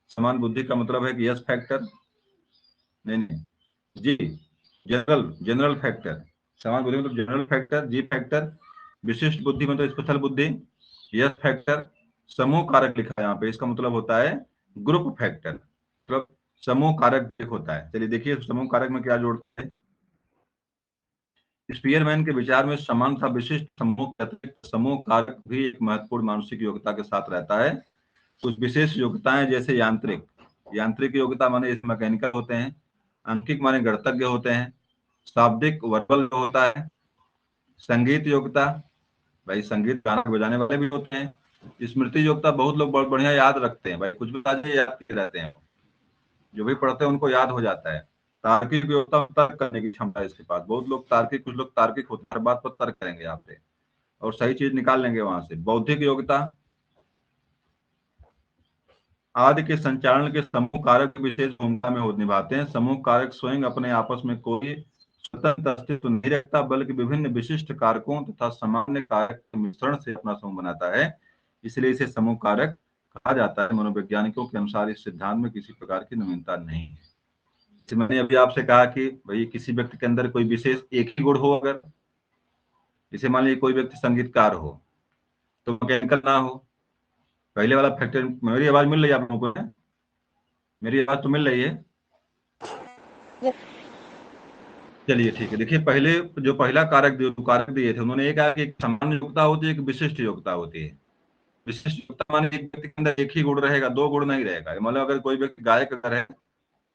सामान्य बुद्धि का मतलब है कि यश फैक्टर, नहीं जी, जनरल जनरल फैक्टर। सामान्य बुद्धि मतलब जनरल फैक्टर, जी फैक्टर। विशिष्ट बुद्धि मतलब स्पेशल बुद्धि, यस फैक्टर। समूह कारक लिखा है यहाँ पे, इसका मतलब होता है ग्रुप फैक्टर, मतलब समूह कारक एक होता है। चलिए देखिए समूह कारक में क्या जोड़ते हैं। स्पीयरमैन के विचार में समान था विशिष्ट समूह के अतिरिक्त समूह कारक भी एक महत्वपूर्ण मानसिक योग्यता के साथ रहता है। कुछ विशेष योग्यताएं जैसे यांत्रिक, यांत्रिक योग्यता माने मैकेनिकल होते हैं, अंकिक माने गणितज्ञ होते हैं, शाब्दिक वर्बल होता है, संगीत योग्यता, भाई संगीत गाना बजाने वाले भी होते हैं, स्मृति योग्यता, बहुत लोग बहुत बढ़िया याद रखते हैं भाई, कुछ भी याद करते रहते हैं, जो भी पढ़ते हैं उनको याद हो जाता है। तार्किक योग्यता, तर्क करने की क्षमता है इसके पास, बहुत लोग तार्किक, कुछ लोग तार्किक होते हैं, हर बात पर तर्क करेंगे आपसे और सही चीज निकाल लेंगे वहां से। बौद्धिक योग्यता, आदि के संचालन के समूह कारक विशेष भूमिका में निभाते हैं। समूह कारक स्वयं अपने आपस में कोई स्वतंत्र अस्तित्व नहीं रखता, बल्कि विभिन्न विशिष्ट कारकों तथा सामान्य कारक के मिश्रण से अपना समूह बनाता है, इसलिए इसे समूह कारक कहा जाता है। मनोवैज्ञानिकों के अनुसार इस सिद्धांत में किसी प्रकार की नवीनता नहीं है। मैंने अभी आपसे कहा कि भाई किसी व्यक्ति के अंदर कोई विशेष एक ही गुण हो, अगर जैसे मान लीजिए कोई व्यक्ति संगीतकार हो तो मैकेनिकल ना हो, पहले वाला फैक्टर। मेरी आवाज मिल रही है आप लोगों को? मेरी आवाज तो मिल रही है? चलिए ठीक है। देखिए पहले जो पहला कारक दिए थे उन्होंने ये कहा कि एक सामान्य योग्यता होती है, एक विशिष्ट योग्यता होती है। विशिष्ट योग्यता माने एक व्यक्ति के अंदर एक ही गुण रहेगा, दो गुण नहीं रहेगा। मतलब अगर कोई व्यक्ति गायक अगर है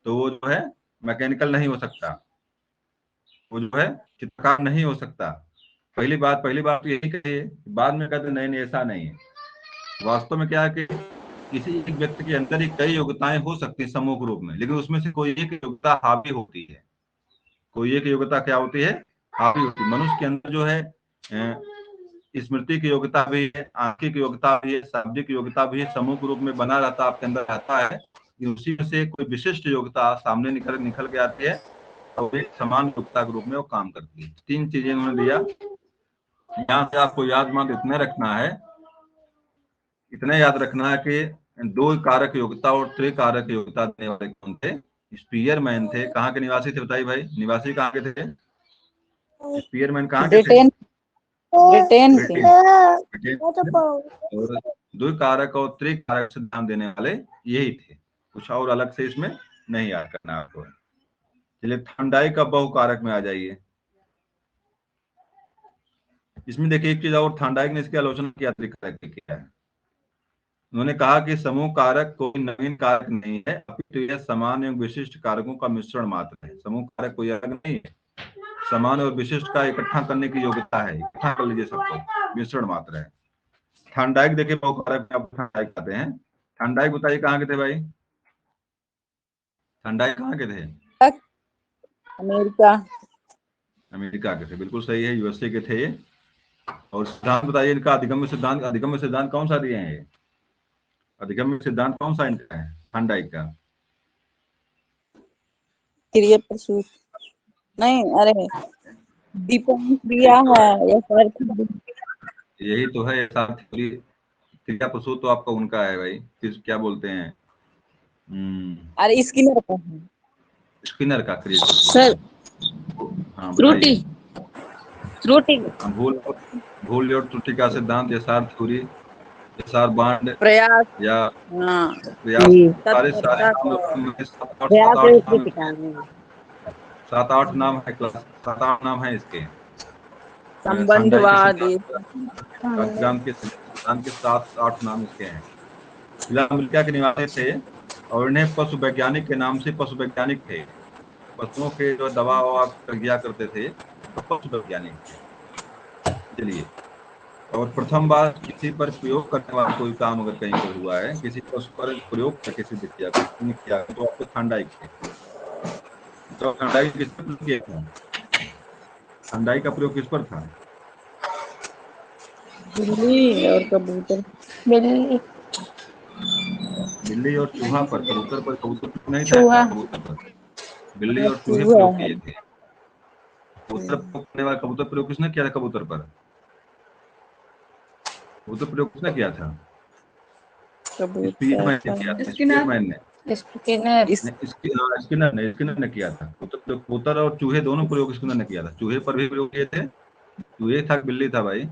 तो वो जो है मैकेनिकल नहीं हो सकता, वो जो है चित्रकार नहीं हो सकता। पहली बात तो यही कही है। बाद में कहते नहीं नहीं ऐसा नहीं है। वास्तव में क्या है कि किसी एक व्यक्ति के अंदर ही कई योग्यताएं हो सकती है समूह के रूप में, लेकिन उसमें से कोई एक योग्यता हावी होती है। कोई एक योग्यता क्या होती है? हावी होती है। मनुष्य के अंदर जो है स्मृति की योग्यता भी है, आंखिक की योग्यता भी है, शाब्दिक योग्यता भी है, समूह के रूप में बना रहता आपके अंदर रहता है। उसी में से कोई विशिष्ट योग्यता सामने निकल के आती है और एक समान योग्यता के रूप में वो काम करती है। 3 चीजें उन्होंने दिया। यहाँ से आपको याद इतने याद रखना है कि 2 कारक योग्यता और त्रिकारक योग्यता देने वाले कौन थे? स्पीयरमैन थे। कहाँ के निवासी थे बताइए भाई, निवासी कहाँ के थे? स्पीयरमैन कहाँ के थे? ब्रिटेन के। और 2 कारक और त्रिकारक सिद्धांत देने वाले यही थे। कुछ और अलग से इसमें नहीं याद करना आपको। चलिए थॉर्नडाइक का बहुकारक में आ जाइए। इसमें देखिए एक चीज और, थॉर्नडाइक ने इसकी आलोचना किया किया है। उन्होंने कहा कि समूह कारक कोई नवीन कारक नहीं है, अपितु यह समान एवं विशिष्ट कारकों का मिश्रण मात्र है। समूह कारक कोई अलग नहीं है, समान और विशिष्ट का इकट्ठा करने की योग्यता है। इकट्ठा कर लीजिए सबको, मिश्रण मात्र है। थॉर्नडाइक देखिए बहुकारक में थॉर्नडाइक आते हैं। थॉर्नडाइक बताइए कहाँ के थे भाई? थॉर्नडाइक कहाँ के थे? अमेरिका। अमेरिका के थे, बिल्कुल सही है, यूएसए के थे। और सिद्धांत बताइए इनका, अधिगम्य सिद्धांत कौन सा दिए हैं ये? अधिगम्य सिद्धांत कौन सा इनका है थॉर्नडाइक का? क्रिया प्रसूत नहीं, अरे दीपन क्रिया है या यही तो है क्रिया प्रसूत तो आपका उनका है भाई, किस क्या बोलते हैं, अरे स्किनर का है। स्किनर का क्रिया प्रसूत। सर हाँ त्रुटि त्रुटि भूल और त्रुटि का सिद्धांत, यसार थ्योरी, यसार बांड प्रयास। या हाँ प्रयास, सारे तत्परता नाम सात आठ नाम है, क्लास 7-8 नाम है इसके। संबंधवाद। सिद्धांत के 7-8 नाम इसके हैं। अमेरिका के निवासी थे और इन्हें पशु वैज्ञानिक के नाम से पशु वैज्ञानिक थे। पशुओं के जो दवा किया करते थे तो पशु वैज्ञानिक थे। चलिए, और प्रथम बार किसी पर प्रयोग करने वाला कोई काम अगर कहीं पर हुआ है, किसी पशु पर प्रयोग करके सिद्ध किया तो आपको थॉर्नडाइक थे। तो थॉर्नडाइक किस पर किया था? थॉर्नडाइक का प्रयोग किस पर था? बिल्ली और कबूतर। बिल्ली और चूहा पर। कबूतर पर नहीं था, कबूतर पर बिल्ली और चूहे प्रयोग किए थे। कबूतर प्रयोग किसने किया था? कबूतर पर कबूतर प्रयोग किसने किया था? स्किनर ने किया था। कबूतर और चूहे दोनों प्रयोग स्किनर ने किया था। चूहे पर भी प्रयोग किए थे, चूहे था बिल्ली था भाई।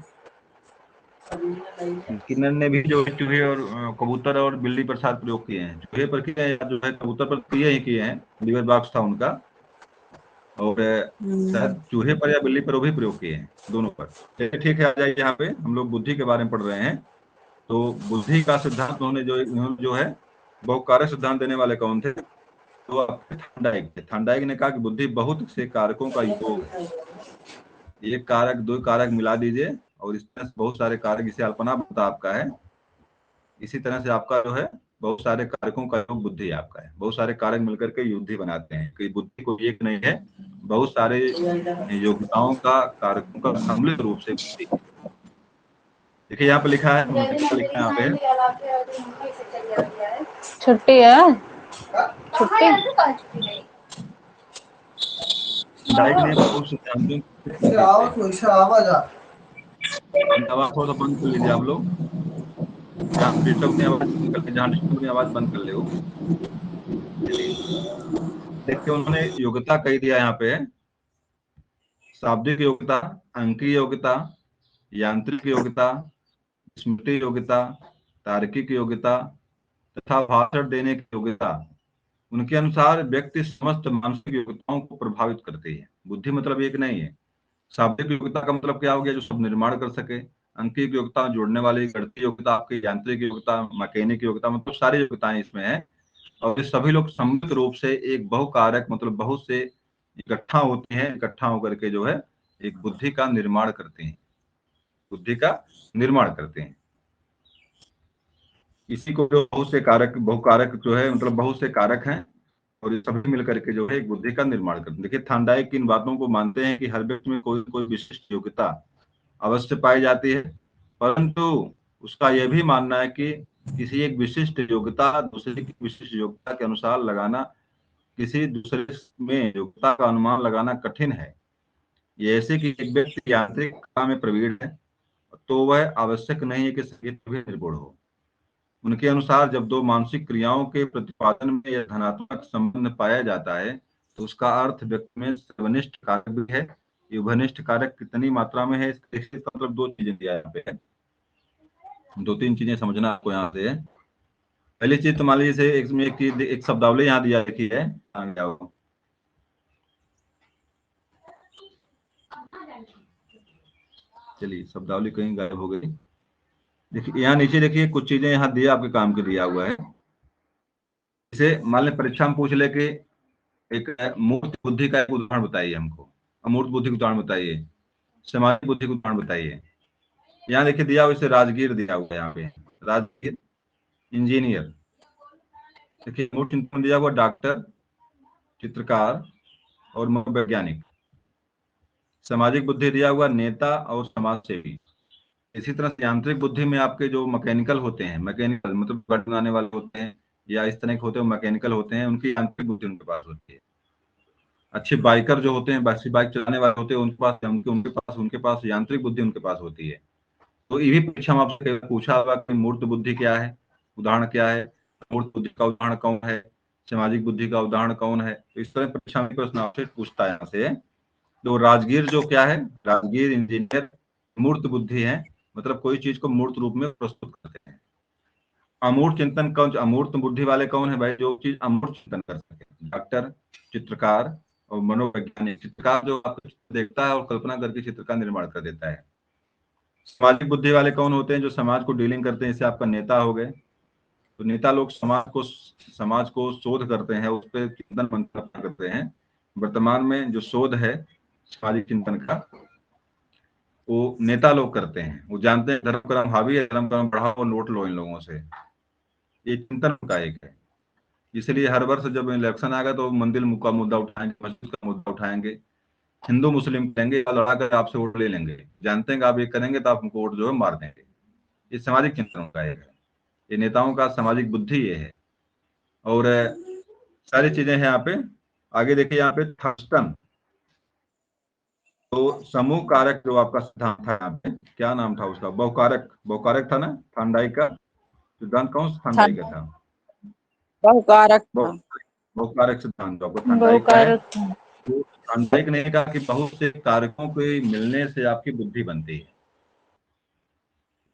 स्किनर ने भी जो चूहे और कबूतर और बिल्ली पर साथ प्रयोग किए हैं। चूहे पर किए हैं, जो है कबूतर पर किए हैं, लीवर बॉक्स था उनका। और शायद चूहे पर या बिल्ली पर वो भी प्रयोग किए हैं, दोनों पर। ठीक है, आ जाइए यहाँ पे हम लोग बुद्धि के बारे में पढ़ रहे हैं। तो बुद्धि का सिद्धांत उन्होंने जो है बहुकारक सिद्धांत देने वाले कौन थे? तो थॉर्नडाइक थे। थॉर्नडाइक ने कहा कि बुद्धि बहुत से कारकों का योग है। एक कारक 2 कारक मिला दीजिए और इस तरह से बहुत सारे कारक, इसे अल्पना बता आपका है। इसी तरह से आपका जो है बहुत सारे कारकों का योग बुद्धि आपका है। बहुत सारे कारक मिलकर के बुद्धि बनाते हैं कि बुद्धि को एक नहीं है, बहुत सारे योग्यताओं का, कारकों का सम्मिलित रूप से बुद्धि। देखिए यहाँ पे लिखा है, लिखा है यहाँ पे छुट्टी है, छुट्टी। डाइक ने बहुत सिद्धांतों थोड़ा सा बंद कर लीजिए आप लोग, जहाँ डिस्टर्ब की आवाज बंद कर ले वो। देखिए उन्होंने योग्यता कही दिया यहाँ पे, शाब्दिक योग्यता, अंकीय योग्यता, यांत्रिक योग्यता, स्मृति योग्यता, तार्किक योग्यता तथा भाषण देने की योग्यता। उनके अनुसार व्यक्ति समस्त मानसिक योग्यताओं को प्रभावित करती है। बुद्धि मतलब एक नहीं है। शाब्दिक योग्यता का मतलब क्या हो गया? जो सब निर्माण कर सके। अंकीय योग्यता जोड़ने वाली, गणितीय योग्यता आपकी, यांत्रिक योग्यता, मैकेनिक योग्यता, मतलब सारी योग्यताएं इसमें है। और ये सभी लोग सम्मिलित रूप से एक बहुकारक मतलब बहुत से इकट्ठा होती हैं, इकट्ठा होकर के जो है एक बुद्धि का निर्माण करते हैं, बुद्धि का निर्माण करते हैं। इसी को जो बहुत से कारक, बहुकारक जो है मतलब बहुत से कारक हैं और ये सभी मिलकर के जो है एक बुद्धि का निर्माण करते हैं। देखिए थानडाइक इन बातों को मानते हैं कि हर व्यक्ति में कोई कोई विशिष्ट योग्यता अवश्य पाई जाती है, परंतु उसका यह भी मानना है कि किसी एक विशिष्ट योग्यता दूसरे की विशिष्ट योग्यता के अनुसार लगाना, किसी दूसरे में योग्यता का अनुमान लगाना कठिन है। ये ऐसे कि एक व्यक्ति यांत्रिक कला में प्रवीण है तो वह आवश्यक नहीं है कि संगीत में भी निपुण हो। उनके अनुसार जब दो मानसिक क्रियाओं के प्रतिपादन में यह धनात्मक संबंध पाया जाता है तो उसका अर्थ व्यक्ति में सर्वनिष्ठ कारक भी है। ये उभयनिष्ठ कारक कितनी मात्रा में है इसके मतलब दो चीजें दिया यहाँ पे है, दो तीन चीजें समझना आपको यहाँ से है। पहली चीज तो मान लीजिए एक चीज, एक शब्दावली यहाँ दिया लिखी है, चलिए शब्दावली कहीं गायब हो गई। देखिए यहाँ नीचे देखिए कुछ चीजें यहाँ दिया आपके काम के दिया हुआ है। जैसे मान लें परीक्षा में पूछ ले कि एक मूर्त बुद्धि का एक उदाहरण बताइए हमको, अमूर्त बुद्धि का उदाहरण बताइए, सामाजिक बुद्धि का उदाहरण बताइए। यहाँ देखिए दिया हुआ, इसे राजगीर दिया हुआ है यहाँ पे, राजगीर इंजीनियर। देखिए मूर्त चिंतन दिया हुआ डॉक्टर, चित्रकार और मनोवैज्ञानिक। सामाजिक बुद्धि दिया हुआ नेता और समाज सेवी। इसी तरह से यांत्रिक बुद्धि में आपके जो मैकेनिकल होते हैं, मैकेनिकल मतलब गाड़ी बनाने वाले होते हैं या इस तरह के होते हैं, मैकेनिकल होते हैं, उनकी यांत्रिक बुद्धि उनके पास होती है। अच्छे बाइकर जो होते हैं, बाइक चलाने वाले होते हैं, उनके पास यांत्रिक बुद्धि उनके पास होती है। तो ये भी परीक्षा में आपसे पूछा होगा कि मूर्त बुद्धि क्या है, उदाहरण क्या है, मूर्त बुद्धि का उदाहरण कौन है, सामाजिक बुद्धि का उदाहरण कौन है। तो इस तरह परीक्षा में प्रश्न आपसे पूछता है यहाँ से। तो राजगीर जो क्या है, राजगीर इंजीनियर मूर्त बुद्धि है, मतलब कोई चीज को मूर्त रूप में प्रस्तुत करते हैं। अमूर्त चिंतन कौन, अमूर्त बुद्धि वाले कौन है भाई, जो चीज अमूर्त चिंतन कर सके, डॉक्टर, चित्रकार और मनोवैज्ञानिक। चित्रकार जो आपको चित्र देखता है और कल्पना करके चित्र का निर्माण कर देता है। सामाजिक बुद्धि वाले कौन होते हैं, जो समाज को डीलिंग करते हैं, जैसे आपका नेता हो गए। तो नेता लोग समाज को शोध करते हैं, उस पर चिंतन मंथन करते हैं। वर्तमान में जो शोध है सामाजिक चिंतन का, वो नेता लोग करते हैं। वो जानते हैं धर्म कर्म हावी है, धर्म कर्म बढ़ाओ, नोट लो इन लोगों से। ये चिंतन का एक है। इसलिए हर वर्ष जब इलेक्शन आएगा तो मंदिर का मुद्दा उठाएंगे, मस्जिद का मुद्दा उठाएंगे, हिंदू मुस्लिम कहेंगे, लड़ा कर आपसे वोट ले लेंगे। जानते हैं कि आप ये करेंगे तो आप हमको वोट जो है मार देंगे। ये सामाजिक चिंतनों का एक है, ये नेताओं का सामाजिक बुद्धि ये है। और सारी चीजें हैं यहाँ पे। आगे देखिए यहाँ पे थर्स्टन, तो समूह कारक जो आपका सिद्धांत था यहाँ पे, क्या नाम था उसका, बहुकारक, बहुकारक था ना थानडाइक का सिद्धांत, कौन सा थानडाइक का था, बहुकारक था। बहुकारक सिद्धांत आपको थानडाइक का है। बहुकारक था। तो थानडाइक ने कहा कि बहुत से कारकों के मिलने से आपकी बुद्धि बनती है,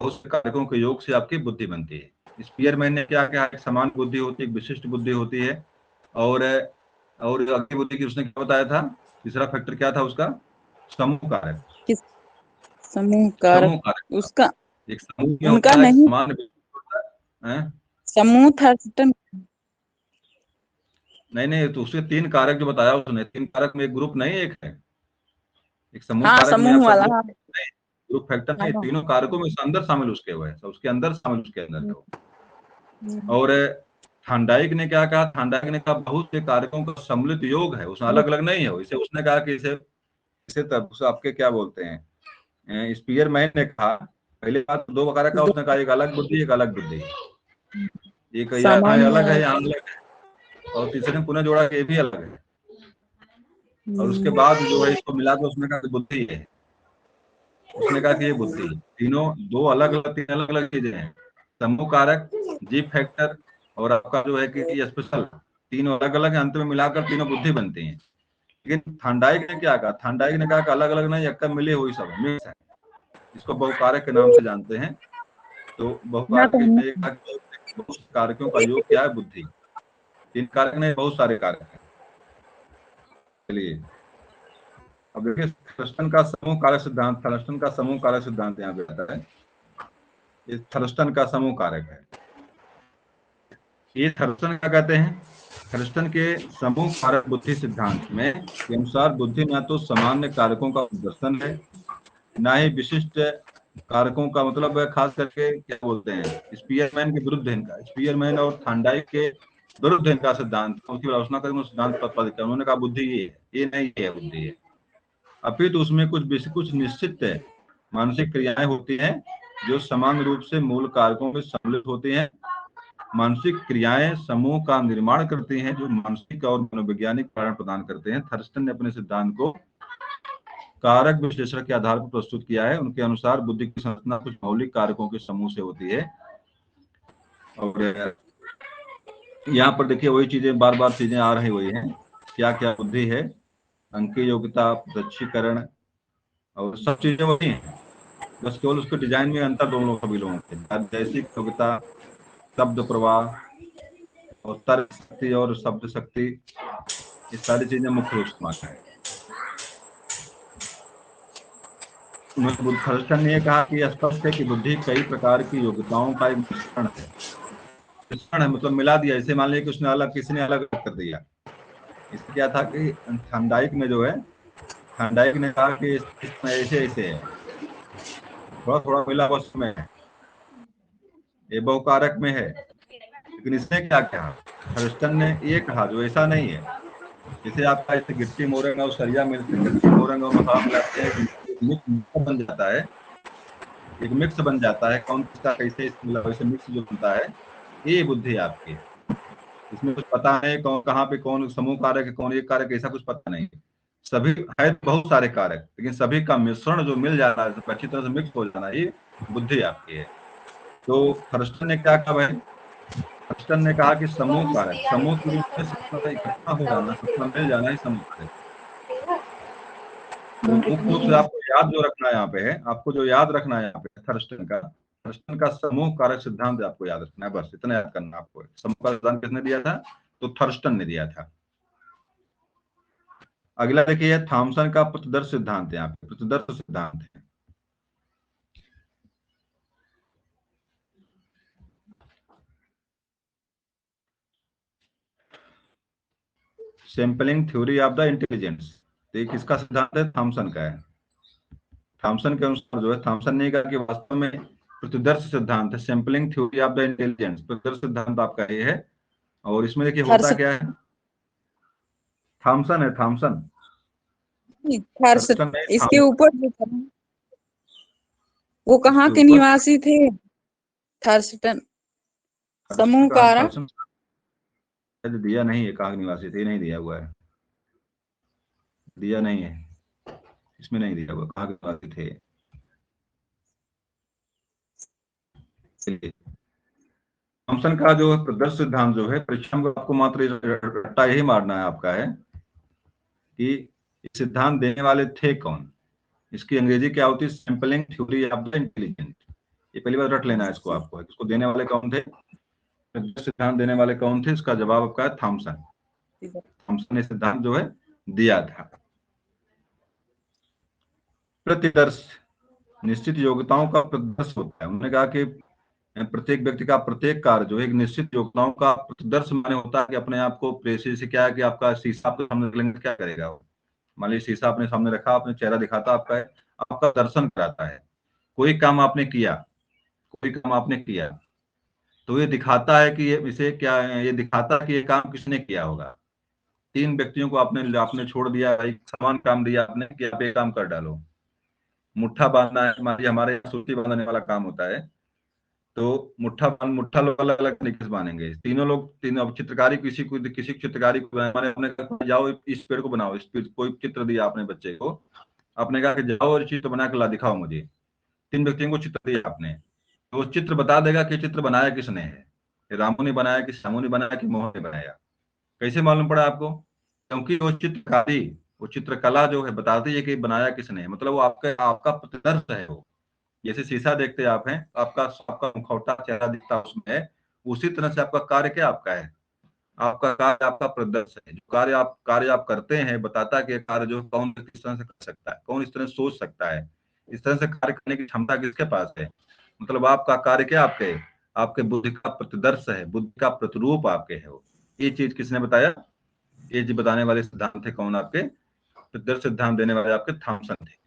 बहुत से कारकों के योग से आपकी बुद्धि बनती है। स्पीयरमैन ने क्या कहा, एक समान बुद्धि होती है, एक विशिष्ट बुद्धि होती है। और अगली बुद्धि की उसने क्या बताया था, तीसरा फैक्टर क्या था उसका, समूह कारक। किस समूह कारक उसका, एक समूह में उनका होता है, नहीं, समान है? समूह थर्स्टन। नहीं तो उसके तीन कारक जो बताया उसने, तीन कारक में एक ग्रुप नहीं, एक है एक समूह हाँ कारक में समूह आपका वाला, ग्रुप हाँ नहीं, ग्रुप फैक्टर नहीं, हाँ। तीनों कारकों में अंदर शामिल उसके हुए, उसके अंदर शामिल उसके अंदर है वो। और थानडाइक ने क्या कहा, थानडाइक ने कहा बहुत से कारकों का सम्मिलित योग है, उसमें अलग अलग नहीं है। इसे उसने कहा कि इसे तब आपके क्या बोलते हैं, स्पीयरमैन ने कहा, पहले बात दो कारक का उसने कहा, एक अलग बुद्धि, एक अलग बुद्धि, एक यहाँ अलग है, यहाँ अलग है, और तीसरे ने पुनः जोड़ा ये भी अलग है। और उसके बाद जो है इसको मिला के उसने कहा बुद्धि है, उसने कहा कि ये बुद्धि, तीनों दो अलग अलग, तीन अलग अलग चीजें हैं, समूह कारक, जी फैक्टर और आपका जो है कि स्पेशल, तीनों अलग अलग, अंत में मिलाकर तीनों बुद्धि बनती हैं। लेकिन थानडाइक ने क्या कहा, थानडाइक ने कहा कि अलग अलग नहीं, एक मिले हुई सब मिक्स है, इसको बहुकारक के नाम से जानते हैं। तो बहुकारक बहुत कारकों का योग क्या है, बुद्धि। तीन कारक नहीं, बहुत सारे कारक हैं। चलिए अब देखिए थर्स्टन का समूह कारक सिद्धांत, थर्स्टन का समूह कारक सिद्धांत यहाँ पे आता है। ये थर्स्टन का समूह कारक है। ये थर्स्टन क्या कहते हैं, थर्स्टन के समूह कारक बुद्धि सिद्धांत में के अनुसार बुद्धि न तो सामान्य कारकों का प्रदर्शन है, ना ही विशिष्ट कारकों का, मतलब खास करके क्या बोलते हैं, स्पीयरमैन के विरुद्ध इनका, स्पीयरमैन और थांडाइक के विरुद्ध इनका सिद्धांत, उसकी आलोचना करके सिद्धांत प्रतिपादित किया। उन्होंने कहा बुद्धि ये नहीं है बुद्धि है, अपितु उसमें कुछ निश्चित मानसिक क्रियाएं होती हैं जो समान रूप से मूल कारकों में सम्मिलित होती हैं। मानसिक क्रियाएं समूह का निर्माण करती हैं जो मानसिक और मनोवैज्ञानिक कारण प्रदान करते हैं। थर्स्टन ने अपने सिद्धांत को कारक विश्लेषण के आधार पर प्रस्तुत किया है। उनके अनुसार बुद्धि की संरचना कुछ मौलिक कारकों के समूह से होती है। और यहाँ पर देखिए वही चीजें बार बार चीजें आ रही हुई हैं, क्या क्या बुद्धि है, अंकीय योग्यता, प्रदक्षीकरण, और सब चीजें वही हैं, बस केवल उसके डिजाइन में अंतर दोनों सभी लोगों के। दैसिक योग्यता, शब्द प्रवाह और तर्क शक्ति और शब्द शक्ति, ये सारी चीजें मुख्य रूप से माना है। थर्स्टन ने कहा कि स्पष्ट है कि बुद्धि कई प्रकार की योग्यताओं का एक मिश्रण है। मिश्रण है मतलब मिला दिया, इसे मान लिया कि उसने अलग, किसी ने अलग कर दिया। इससे क्या था कि थांडाइक ने जो है, थांडाइक ने कहा कि इसमें ऐसे ऐसे है, थोड़ा थोड़ा मिला उसमें है, ये बहुकारक में है। लेकिन इसने क्या कहा, थर्स्टन ने ये कहा जो ऐसा नहीं है। जैसे आपका इसे गिट्टी मोरंग और सरिया मिलते हैं, गिट्टी मोरंग और मसाला मिलाते हैं, मिक्स बन जाता है, एक मिक्स बन जाता है, कौन किसका कैसे वैसे मिक्स जो बनता है, ये बुद्धि आपकी। इसमें कुछ पता नहीं कौन कहाँ पे कौन समूह कारक है, कौन एक कारक, ऐसा कुछ पता नहीं। सभी है बहुत सारे कारक, लेकिन सभी का मिश्रण जो मिल जा रहा है, अच्छी तरह से मिक्स हो जाना, ये बुद्धि आपकी है। तो थर्स्टन ने क्या कहा भाई, थर्स्टन ने कहा कि समूह कारक, समूह के रूप में सबका इकट्ठा हो जाना, सबका मिल जाना ही समूह कारक। तो मुख्य रूप से आपको याद जो रखना है यहाँ पे है, आपको जो याद रखना है यहाँ पे थर्स्टन का समूह कारक सिद्धांत आपको याद रखना है, बस इतना याद करना आपको। समूह का सिद्धांत किसने दिया था, तो थर्स्टन ने दिया था। अगला देखिए थॉमसन का प्रतिदर्श सिद्धांत है, यहाँ पे प्रतिदर्श सिद्धांत है। Sampling theory of the intelligence, तो ये किसका सिद्धांत है, थॉमसन का है। थॉमसन के अनुसार जो है, थॉमसन ने कहा कि वास्तव में प्रतिदर्श सिद्धांत है, sampling theory of the intelligence, प्रतिदर्श सिद्धांत आपका ये है। और इसमें देखिए होता क्या है, थॉमसन है, थॉमसन, थर्स्टन इसके ऊपर जो था वो कहाँ के ऊपर निवासी थे, थर्स्टन समूह कारक दिया नहीं है, कहाँ निवासी थे, नहीं दिया हुआ है, दिया नहीं है, इसमें नहीं दिया हुआ कहाँ के निवासी थे। थॉमसन का जो प्रदर्श सिद्धांत जो है, परीक्षा में आपको मात्र रट्टा यही मारना है आपका है कि सिद्धांत देने वाले थे कौन। इसकी अंग्रेजी क्या होती है, sampling theory of the intelligent, ये पहली बार रट लेना है इसको आपको। इसको देने वाले कौन थे, सिद्धांत देने वाले कौन थे, इसका जवाब आपका है थॉमसन। थॉमसन ने सिद्धांत जो है दिया था। प्रतिदर्श निश्चित योग्यताओं का प्रतिदर्श होता है। उन्होंने कहा कि प्रत्येक व्यक्ति का प्रत्येक कार्य जो है एक निश्चित योग्यताओं का प्रतिदर्श माने होता है कि अपने आप को प्रेसी से, क्या है कि आपका शीशा आपके सामने रखेंगे क्या करेगा वो, मान लीजिए शीशा अपने सामने रखा, अपने चेहरा दिखाता आपका है, आपका दर्शन कराता है। कोई काम आपने किया, कोई काम आपने किया तो ये दिखाता है कि ये इसे क्या है, ये दिखाता है कि ये काम किसने किया होगा। 3 व्यक्तियों को आपने आपने छोड़ दिया, एक समान काम दिया आपने कि आप ये काम कर डालो। मुट्ठा बांधना है, मान लीजिए हमारे यहाँ सूती बांधने वाला काम होता है, तो मुट्ठा लोग अलग अलग तरीके से बांधेंगे, तीनों लोग, तीनों चित्रकारी, किसी चित्रकारी को मैंने कहा जाओ इस पेड़ को बनाओ, इस पेड़ कोई चित्र दिया आपने बच्चे को, आपने कहा कि जाओ और चित्र बना के ला दिखाओ मुझे। 3 व्यक्तियों को चित्र दिया आपने, तो वो चित्र बता देगा कि चित्र बनाया किसने है, रामू ने बनाया कि श्यामू ने बनाया कि मोहन ने बनाया। कैसे मालूम पड़ा आपको, क्योंकि वो चित्रकला जो है बताती है कि बनाया किसने है, मतलब वो आपका प्रतिदर्श है। वो जैसे शीशा देखते आप हैं, आपका आपका मुखौटा चेहरा दिखता है उसमें, उसी तरह से आपका कार्य क्या आपका है, आपका कार्य आपका प्रदर्श है। जो कार्य आप करते हैं बताता है कि कार्य जो कौन किस तरह से कर सकता है, कौन इस तरह सोच सकता है, इस तरह से कार्य करने की क्षमता किसके पास है। मतलब आपका कार्य क्या आपके आपके बुद्धि का प्रतिदर्श है, बुद्धि का प्रतिरूप आपके है वो। ये चीज किसने बताया? ये जी बताने वाले सिद्धांत थे कौन? आपके प्रदर्श सिद्धांत देने वाले आपके थॉमसन थे।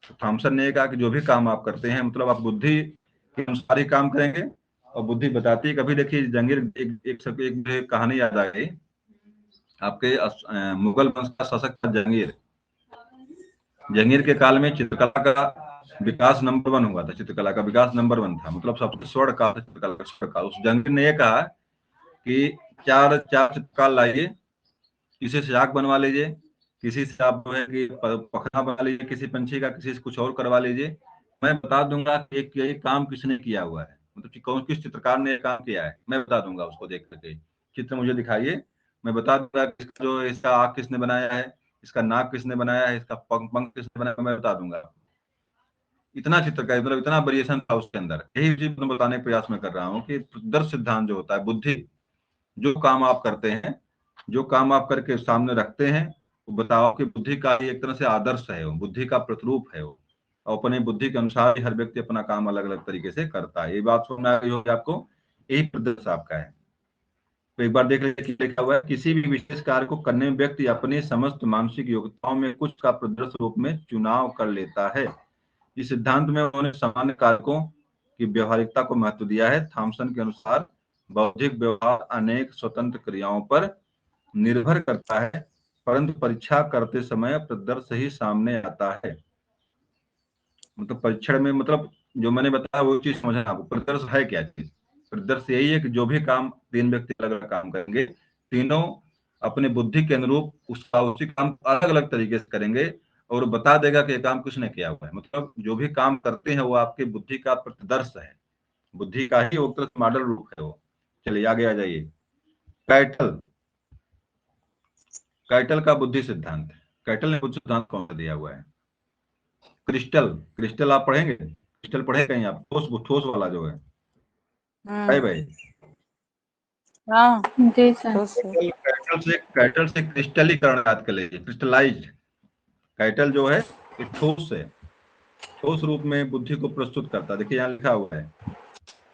तो थॉमसन ने कहा कि जो भी काम आप करते हैं मतलब आप बुद्धि के अनुसार ही काम करेंगे, और बुद्धि बताती है। कभी देखिए जहांगीर एक कहानी याद आ गई आपके, मुगल वंश का शासक था जहांगीर। जहांगीर के काल में चित्रकला का विकास नंबर 1 हुआ था, चित्रकला का विकास नंबर 1 था, मतलब सबसे स्वर्ण काल था चित्रकला का, स्वर्ण काल। उस जहांगीर ने यह कहा कि चार चार चित्रकार लाइए, किसी से आग बनवा लीजिए, किसी से आप जो है कि पखना बना लीजिए किसी पंछी का, किसी से कुछ और करवा लीजिए, मैं बता दूंगा कि ये काम किसने किया हुआ है, मतलब कि कौन किस चित्रकार ने काम किया है, मैं बता दूंगा उसको देख करके। चित्र मुझे दिखाइए, मैं बता दूंगा कि जो इसका आग किसने बनाया है, इसका नाक किसने बनाया है, इसका पंख किसने बनाया है, मैं बता दूंगा। इतना चित्रकार, मतलब इतना वेरिएशन था उसके अंदर। यही चीज मैं बताने का प्रयास में कर रहा हूँ कि दर्श सिद्धांत जो होता है, बुद्धि, जो काम आप करते हैं, जो काम आप करके सामने रखते हैं, वो बताओ कि बुद्धि का ही एक तरह से आदर्श है, वो बुद्धि का प्रतिरूप है वो, और अपने बुद्धि के अनुसार ही हर व्यक्ति अपना काम अलग अलग तरीके से करता है। ये बात सुनना होगी आपको, यही प्रदर्श आपका है। तो एक बार देख लीजिए लिखा हुआ है, किसी भी विशेष कार्य को करने में व्यक्ति अपनी समस्त मानसिक योग्यताओं में कुछ का प्रदर्श रूप में चुनाव कर लेता है। इस सिद्धांत में उन्होंने सामान्य कारकों की व्यवहारिकता को महत्व दिया है। थॉमसन के अनुसार बौद्धिक व्यवहार अनेक स्वतंत्र क्रियाओं पर निर्भर करता है, परंतु परीक्षा करते समय प्रदर्श ही सामने आता है। मतलब परीक्षण में, मतलब जो मैंने बताया वो चीज समझना आपको। प्रदर्श है क्या चीज? प्रदर्श यही है कि जो भी काम तीन व्यक्ति अलग अलग काम करेंगे, तीनों अपने बुद्धि के अनुरूप उसका उसी काम अलग अलग तरीके से करेंगे, और बता देगा कि ये काम किसने किया हुआ है। मतलब जो भी काम करते हैं वो आपके बुद्धि का प्रतिदर्श है, बुद्धि का ही वो मॉडल रूप है वो। चलिए आगे आ जाइए। कैटल, कैटल का बुद्धि सिद्धांत। कैटल ने बुद्धि सिद्धांत कौन सा दिया हुआ है? क्रिस्टल, क्रिस्टल आप पढ़ेंगे? क्रिस्टल पढ़े कहीं आप? ठोस, ठोस वाला जो है भाई। हाँ जी सर। कैटल से क्रिस्टलीकरण याद कर लीजिए, क्रिस्टलाइज्ड। कैटल जो है ये ठोस है, ठोस रूप में बुद्धि को प्रस्तुत करता है। देखिए यहाँ लिखा हुआ है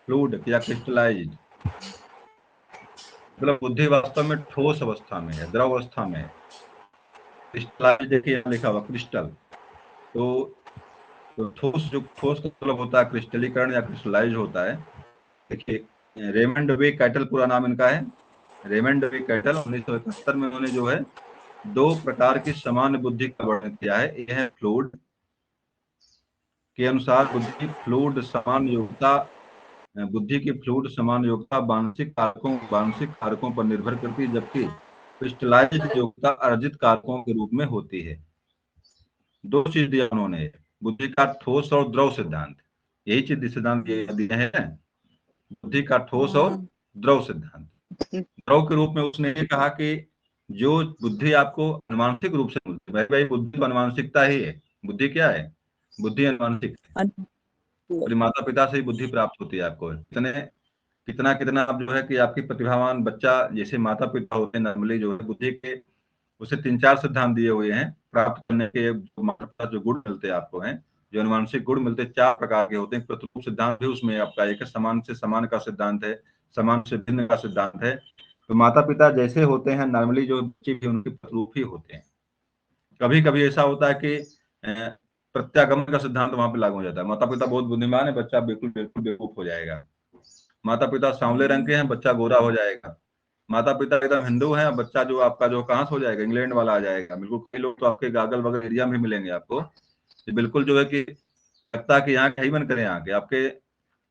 फ्लूइड या क्रिस्टलाइज्ड, मतलब बुद्धि वास्तव में ठोस अवस्था में है, द्रव अवस्था में है। क्रिस्टलाइज्ड देखिए यहाँ लिखा हुआ क्रिस्टल। तो ठोस, जो ठोस का मतलब होता है क्रिस्टलीकरण या क्रिस्टलाइज होता है। देखिए रेमंड वे कैटल पूरा नाम इनका है, रेमंड वे कैटल। 1971 में उन्होंने जो है 2 प्रकार की समान बुद्धि का वर्णन किया है। यह है फ्लूइड के अनुसार बुद्धि फ्लूइड समान योग्यता, बुद्धि की फ्लूइड समान योग्यता मानसिक कारकों पर निर्भर करती है, जबकि क्रिस्टलाइज्ड योग्यता अर्जित कारकों के रूप में होती है। 2 चीज दिया उन्होंने, बुद्धि का ठोस और द्रव सिद्धांत। यही चीज सिद्धांत दिए हैं, बुद्धि का ठोस और द्रव सिद्धांत। द्रव के रूप में उसने ये कहा कि जो बुद्धि आपको अनुमानसिक रूप से मिलती है, भाई बुद्धि तो अनुमानसिकता ही है। बुद्धि क्या है? बुद्धि अनुमानसिक है। और माता पिता से ही बुद्धि प्राप्त होती है आपको। कितना कितना आप जो है कि आपकी प्रतिभावान बच्चा, जैसे माता पिता होते हैं नॉर्मली जो है बुद्धि के, उसे 3-4 सिद्धांत दिए हुए हैं प्राप्त करने के। जो माता पिता जो गुण मिलते हैं आपको हैं, जो अनुमानसिक गुण मिलते हैं, 4 प्रकार के होते हैं। प्रतिरूप सिद्धांत भी उसमें आपका एक है, समान से समान का सिद्धांत है, समान से भिन्न का सिद्धांत है। तो माता पिता जैसे होते हैं नॉर्मली जो बच्चे भी उनके प्रतिरूप ही होते हैं। कभी कभी ऐसा होता है कि प्रत्यागमन का सिद्धांत वहां पे लागू हो जाता है। माता पिता बहुत बुद्धिमान है, बच्चा बिल्कुल बिल्कुल बेवकूफ हो जाएगा। माता पिता सांवले रंग के हैं, बच्चा गोरा हो जाएगा। माता पिता एकदम हिंदू हैं, बच्चा जो आपका जो कहाँ से हो जाएगा, इंग्लैंड वाला आ जाएगा। बिल्कुल कई लोग तो आपके गागल बगल एरिया में मिलेंगे आपको, ये बिल्कुल जो है कि लगता है कि यहाँ कहीं बन करें, यहाँ के आपके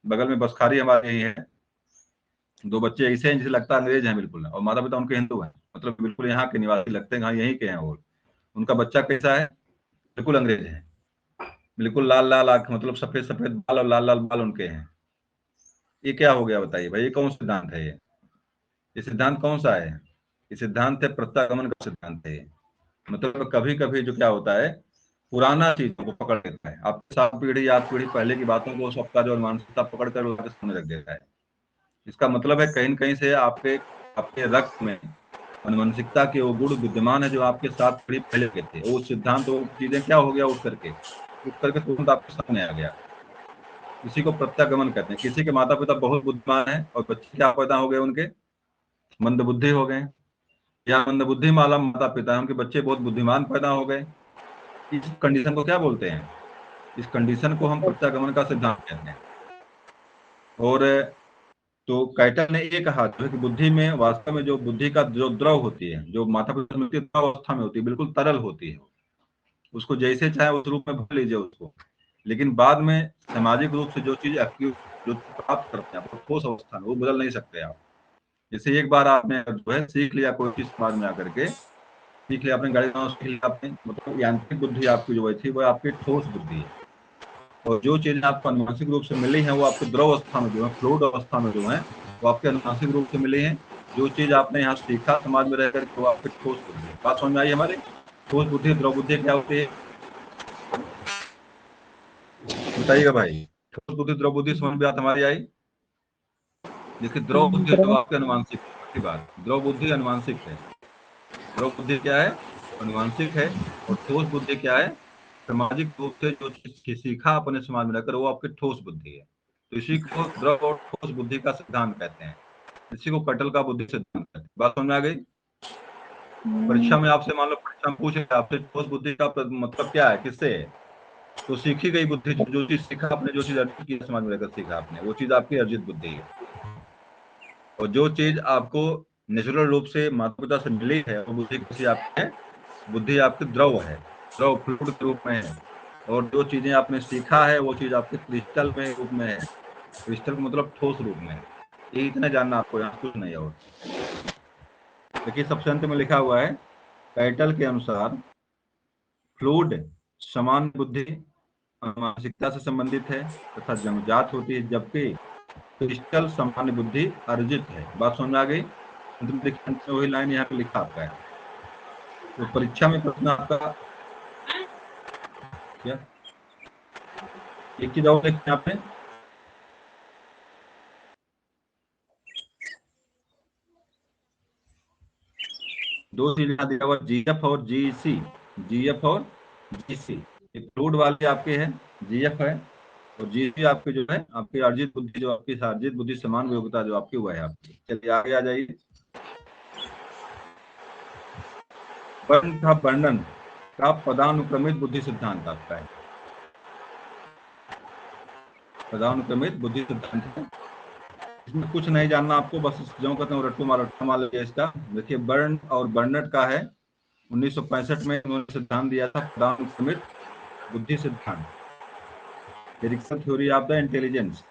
बगल में बसखारी हमारे यही है। 2 बच्चे ऐसे हैं जिसे लगता है अंग्रेज हैं बिल्कुल, और माता पिता उनके हिंदू हैं, मतलब बिल्कुल यहाँ के निवासी लगते हैं, हाँ यहीं के हैं। और उनका बच्चा कैसा है? बिल्कुल अंग्रेज है, बिल्कुल लाल लाल आंख, मतलब सफेद सफेद बाल और लाल लाल बाल उनके हैं। ये क्या हो गया बताइए भाई? ये कौन सिद्धांत है? ये सिद्धांत कौन सा है? ये सिद्धांत है प्रत्यागमन का सिद्धांत है। मतलब कभी कभी जो क्या होता है, पुराना चीजों को पकड़ लेता है, आपके 7 पीढ़ी 8 पीढ़ी पहले की बातों को सबका जो मानसिकता पकड़ कर उसके सामने रख देता है। इसका मतलब है कहीं न कहीं से आपके आपके रक्त में मानसिकता के वो गुण विद्यमान है जो आपके 7 पीढ़ी पहले के थे। वो सिद्धांत, वो चीजें क्या हो गया उठ करके तुरंत आपके सामने आ गया। इसी को प्रत्यागमन कहते हैं। किसी के माता पिता बहुत बुद्धिमान है और बच्चे क्या पैदा हो गए उनके, मंदबुद्धि हो गए, या मंदबुद्धि माला माता पिता, उनके बच्चे बहुत बुद्धिमान पैदा हो गए। इस कंडीशन को क्या बोलते हैं? इस कंडीशन को हम प्रत्यागमन का सिद्धांत कहते हैं। और तो कैटल ने ये कहा जो है कि बुद्धि में वास्तव में जो बुद्धि का जो द्रव होती है, जो माता पिता में द्रव अवस्था में होती है, बिल्कुल तरल होती है, उसको जैसे चाहे उस रूप में भर लीजिए उसको, लेकिन बाद में सामाजिक रूप से जो चीज जो प्राप्त करते हैं आपको ठोस अवस्था में, वो बदल नहीं सकते आप। जैसे एक बार आपने जो है सीख लिया कोई चीज, समाज में आकर के सीख लिया, आपने गाड़ी चलाना सीख लिया, आपने मतलब यांत्रिक बुद्धि आपकी जो थी वो आपकी ठोस बुद्धि है। और जो चीजें आपको अनुवांशिक रूप से मिली है वो आपको द्रव अवस्था में जो है, फ्लूइड अवस्था में जो है, वो आपके अनुवांशिक रूप से मिली है। जो चीज आपने यहाँ सीखा समाज में रहकर के वो आपकी ठोस बुद्धि है। बात समझ में आई हमारी? ठोस बुद्धि द्रव बुद्धि क्या होती है बताइएगा भाई? ठोस बुद्धि द्रव बुद्धि समझ में बात हमारी आई? देखिए द्रव बुद्धि तो आपके अनुवांशिक की बात, द्रव बुद्धि अनुवांशिक है। द्रव बुद्धि क्या है? अनुवांशिक है। और ठोस बुद्धि क्या है? सामाजिक रूप से जो चीज सीखा अपने समाज में रहकर वो आपकी ठोस बुद्धि है। तो इसी को द्रव और ठोस बुद्धि का सिद्धांत कहते हैं। इसी को कटल का बुद्धि सिद्धांत कहते हैं। बात समझ में आ गई? परीक्षा में आपसे मान लो परीक्षा में पूछे आपसे ठोस बुद्धि का मतलब क्या है, किससे है? तो सीखी गई बुद्धि, जो चीज सीखा आपने, जो चीज अर्जित की समाज में रहकर सीखा आपने, वो चीज आपकी अर्जित बुद्धि है। और जो चीज आपको नेचुरल रूप से माता पिता से मिली है वो बुद्धि किसी आपकी है, बुद्धि आपकी द्रव है, द्रव फ्लूइड के रूप में है। और जो चीजें आपने सीखा है वो चीज आपके क्रिस्टल में रूप में है। क्रिस्टल मतलब ठोस रूप में है। ये इतना जानना आपको, यहाँ कुछ नहीं। और देखिए सबसे अंत में लिखा हुआ है, कैटल के अनुसार फ्लूइड समान बुद्धि मानसिकता से संबंधित है तथा जन्मजात होती है, जबकि क्रिस्टल सामान्य बुद्धि अर्जित है। बात समझ में आ गई? अंत में वही लाइन यहाँ पे लिखा आपका है। तो परीक्षा में प्रश्न आपका क्या, एक चीज और लिखते हैं आपने, दो चीज यहाँ दिया हुआ, जीएफ और जीसी। जीएफ और जीसी, फ्लूइड वाले आपके हैं, जीएफ है, और जीसी आपके जो है आपकी अर्जित बुद्धि, जो आपकी अर्जित बुद्धि समान योग्यता जो आपकी हुआ है आपकी। चलिए आगे आ जाइए। वर्ण का वर्णन का पदानुक्रमित बुद्धि सिद्धांत आपका है। पदानुक्रमित बुद्धि सिद्धांत है, इसमें कुछ नहीं जानना आपको, बस जो कहते हैं रट्टू मार लिया इसका। देखिए बर्न और बर्नट का है, 1965 में उन्होंने सिद्धांत दिया था पदानुक्रमित बुद्धि सिद्धांत, Ericsson theory of the intelligence.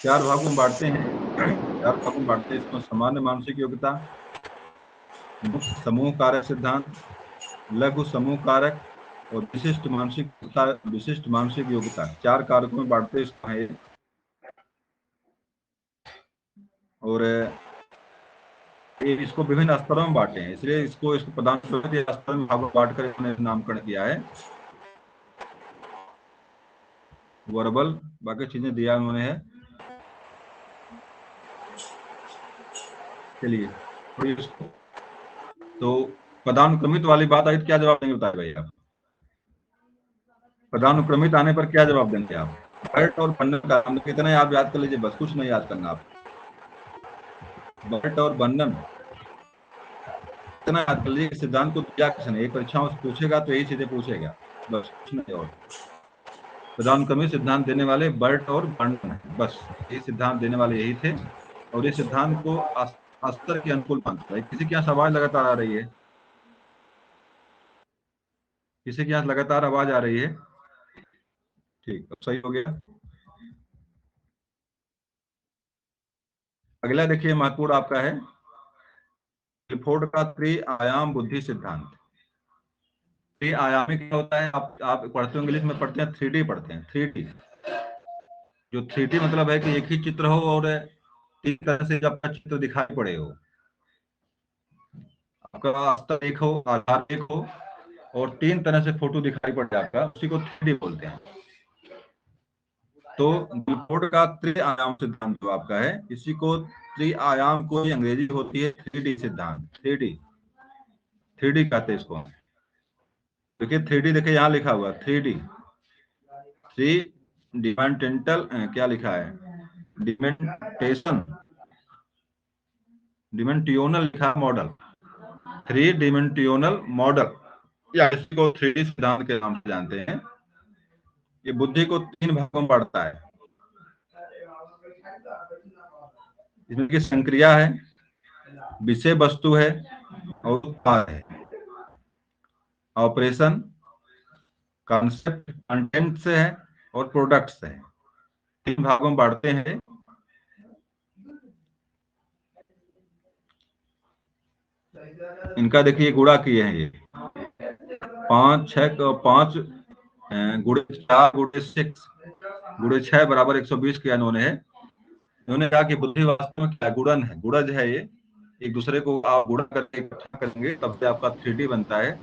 चार भागों में बांटते हैं, चार भागों में बांटते हैं इसको, सामान्य मानसिक योग्यता, मुख्य समूह कारक सिद्धांत, लघु समूह कारक और विशिष्ट मानसिक योग्यता। चार कारकों में बांटते इसको है। और इसको विभिन्न स्तरों में बांटे हैं, इसलिए इसको प्रदान स्तर में भागों बांट कर इन्होंने नामकरण किया है। वर्बल बाकी चीजें दिया उन्होंने है। चलिए तो पदानुक्रमित वाली बात आई, क्या जवाब देंगे बताए भाई आप? पदानुक्रमित आने पर क्या जवाब देंगे आप? बर्ट और बर्नन का कितना आप याद कर लीजिए, बस कुछ नहीं याद करना आप। बर्ट और बर्नन इतना याद कर लीजिए, सिद्धांत को क्या किसने, एक परीक्षाओं से पूछेगा तो यही चीजें पूछेगा, बस कुछ नहीं। और पदानुक्रमित सिद्धांत देने वाले बर्ट और बर्नन है, बस ये सिद्धांत देने वाले यही थे। और ये सिद्धांत को अस्तर के अनुकूल मानता है। किसी के यहाँ आवाज लगातार आ रही है? किसी के यहाँ लगातार आवाज आ रही है? ठीक, अब सही हो गया। अगला देखिए महत्वपूर्ण आपका है क्लिफोर्ड का त्रिआयाम बुद्धि सिद्धांत। त्रिआयामी क्या होता है? आप पढ़ते हो इंग्लिश में पढ़ते हैं 3D पढ़ते हैं, 3D। जो 3D मतलब है कि एक ही चित्र हो और तीन तरह से आपका चित्र दिखाई पड़े हो, आपका अस्तर एक हो, आधार एक हो, और तीन तरह से फोटो दिखाई पड़े आपका, उसी को 3D बोलते हैं। तो क्लिफोर्ड का त्रिआयाम सिद्धांत जो आपका है, इसी को त्रिआयाम को अंग्रेजी होती है 3D सिद्धांत। 3D कहते हैं इसको। देखिए 3D देखिए यहाँ लिखा हुआ 3D, 3 डिमेंटेंटल क्या लिखा है, डिमेंटियोनल लिखा है मॉडल, 3 डिमेंटियोनल मॉडल, या इसको 3D सिद्धांत के नाम से जानते हैं। ये बुद्धि को 3 भागों में बांटता है। इसमें की संक्रिया है, विषय वस्तु है और उत्पाद है। ऑपरेशन, कॉन्सेप्ट, कंटेंट से है और प्रोडक्ट्स है। 3 भागों में बांटते हैं। इनका देखिए गुणा किए हैं ये 5 6 5 गुणे 4 गुणे 6 गुणे 6 बराबर 120 किया इन्होंने है। इन्होंने कहा कि बुद्धि वास्तव में क्या गुणन है, गुणज है ये। एक दूसरे को आप गुणा करके इकट्ठा करेंगे तब से आपका 3D बनता है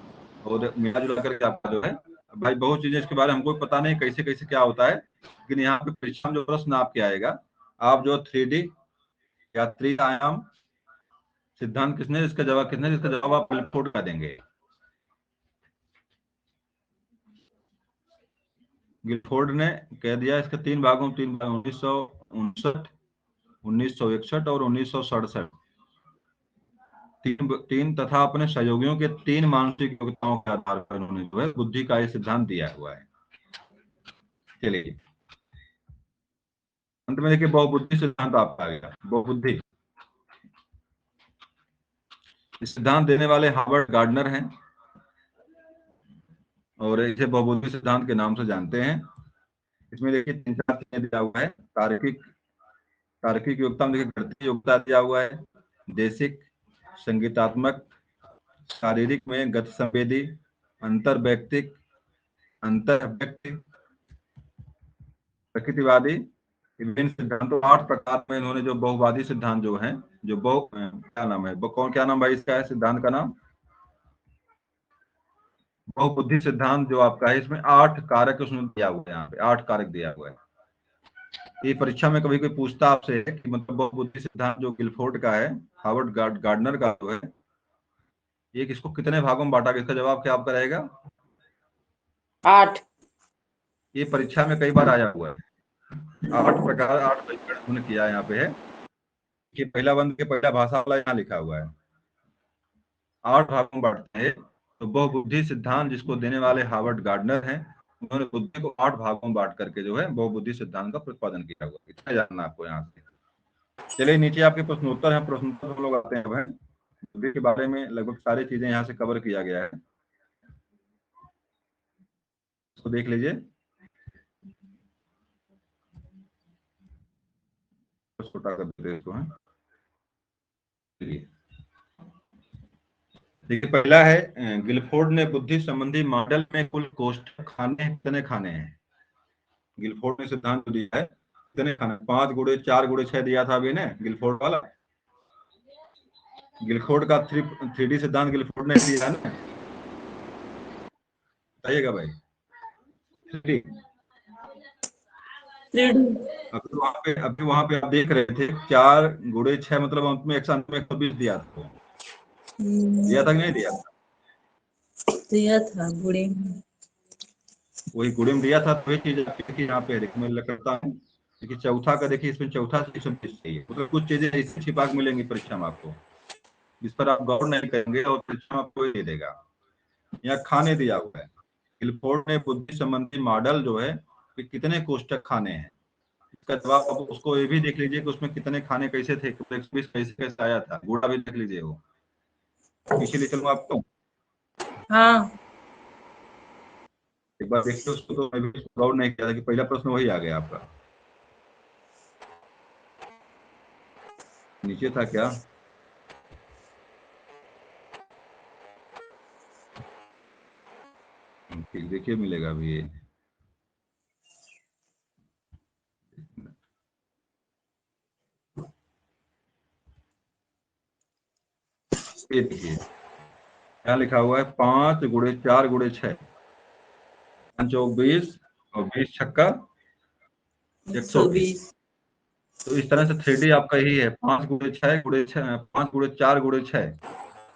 और मिला जुला करके आपका जो है, भाई बहुत चीजें इसके बारे में हमको पता नहीं कैसे कैसे क्या होता है, लेकिन यहाँ पे परीक्षा में जो प्रश्न आपके आएगा, आप जो 3D या त्रिआयाम सिद्धांत किसने, इसका जवाब आप रिपोर्ट कर देंगे। गिलफोर्ड ने कह दिया इसके 3 भागों, 1959, 1961 और 1967, तीन तथा अपने सहयोगियों के 3 मानसिक योग्यताओं के आधार पर उन्होंने जो है बुद्धि का ये सिद्धांत दिया हुआ है। चलिए अंत में देखिए बहुबुद्धि सिद्धांत आपका आ गया। बहुबुद्धि इस सिद्धांत देने वाले हार्वर्ड गार्डनर हैं और इसे बहुबुद्धि सिद्धांत के नाम से जानते हैं। इसमें देखिए 3-4 चीजें दिया हुआ है। तार्किक योग्यता में देखिए गणितीय योग्यता दिया हुआ है, देशिक, संगीतात्मक, शारीरिक में गति संवेदी, अंतर्वैयक्तिक, अंतर्व्यक्ति, प्रकृतिवादी। विभिन्न सिद्धांतों 8 प्रकार में इन्होंने जो बहुवादी सिद्धांत जो है, जो क्या नाम है, क्या नाम भाई इसका है सिद्धांत का नाम, बहुबुद्धि सिद्धांत जो आपका है, इसमें 8 कारक उसने दिया हुआ है। यहाँ पे 8 कारक दिया हुआ है। ये परीक्षा में कभी कोई पूछता आपसे कि मतलब बहुबुद्धि सिद्धांत जो गिलफोर्ड का है, हार्वर्ड गार्डनर का जो है, ये किसको कितने भागों में बांटा गया, इसका जवाब क्या आपका रहेगा? 8। ये परीक्षा में कई बार आया हुआ है। 8 प्रकार, 8 वर्गीकरण उन्होंने किया यहाँ पे है कि पहला बंद के पहला भाषा वाला यहाँ लिखा हुआ है। 8 भागों में बांटते हैं। तो बहुबुद्धि सिद्धांत जिसको देने वाले हार्वर्ड गार्डनर हैं, उन्होंने बुद्धि को 8 भागों में बांट करके जो है बहुबुद्धि सिद्धांत का प्रतिपादन किया हुआ है। इतना जानना आपको यहाँ से। चलिए नीचे आपके प्रश्नोत्तर हैं, प्रश्नोत्तर हम लोग आते हैं। बुद्धि के बारे में लगभग सारी चीजें यहाँ से कवर किया गया है, तो देख लीजिए। छोटा कर देते हैं इसको। देखिए पहला है, गिलफोर्ड ने बुद्धि संबंधी मॉडल में कुल कोष्ठक कितने खाने हैं। गिलफोर्ड ने सिद्धांत दिया है कितने खाने, 5 गुणे 4 गुणे 6 दिया था अभी ने गिलफोर्ड वाला। गिलफोर्ड का 3D सिद्धांत गिलफोर्ड ने दिया है ना, बताइएगा भाई। 3D अभी वहां पे आप देख रहे थे 4 गुणे 6 मतलब अंत में 120 दिया था, दिया था कि नहीं दिया था? दिया था गुड़े वही गुणे में दिया था। तो वही चीज देखिए यहाँ पे देखिए मैं करता हूँ। देखिए चौथा का देखिए इसमें चौथा 120 चाहिए, मतलब कुछ चीजें ऐसी छिपा के मिलेंगी परीक्षा में आपको, जिस पर आप गौर नहीं करेंगे और परीक्षा में आपको दे देगा। यहाँ खाने दिया हुआ है। गिलफोर्ड ने बुद्धि संबंधी मॉडल जो है कि कितने कोष्ठक खाने हैं, इसका जवाब आप उसको ये भी देख लीजिए कि उसमें कितने खाने कैसे थे, 120 कैसे कैसे आया था, गुणा भी देख लीजिए वो। इसीलिए चलो आपको हाँ एक बार देखते उसको, तो मैं भी गौर नहीं किया था कि पहला प्रश्न वही आ गया आपका। नीचे था क्या? ठीक देखिए मिलेगा अभी ये। ये देखिए क्या लिखा हुआ है, 5 गुणे 4 गुणे 6, 5 चौक 20 और 20 छक्का 120। तो इस तरह से 3D आपका यही है, 5 गुणे 6 गुणे 6, 5 गुणे 4 गुणे 6,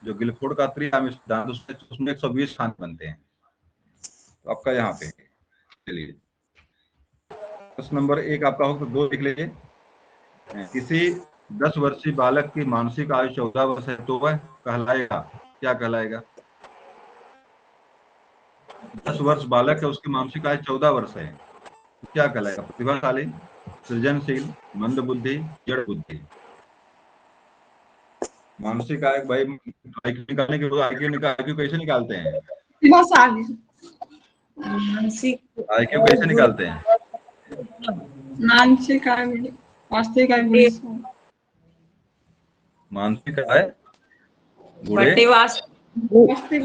जो गिलफोर्ड का त्रिआयामी सिद्धांत उसमें 120 खाने बनते हैं। तो आपका यहाँ पे चलिए प्रश्न नंबर 1 आपका हो तो 2 लिख लीजिए। किसी 10 वर्षीय बालक की मानसिक आयु 14 वर्ष है तो वह कहलाएगा, क्या कहलाएगा? 10 वर्ष बालक है, उसकी मानसिक आयु 14 वर्ष है, तो क्या कहलाएगा? प्रतिभाशाली, सृजनशील, मंद बुद्धि, जड़ बुद्धि। मानसिक आयु भाई, आईक्यू निकालने के आईक्यू कैसे निकालते हैं? मानसिक आईक्यू कैसे निकालते हैं? मानसिक आयु वास्तविक आयु मानसिक आयु गुणे बटे वास्तविक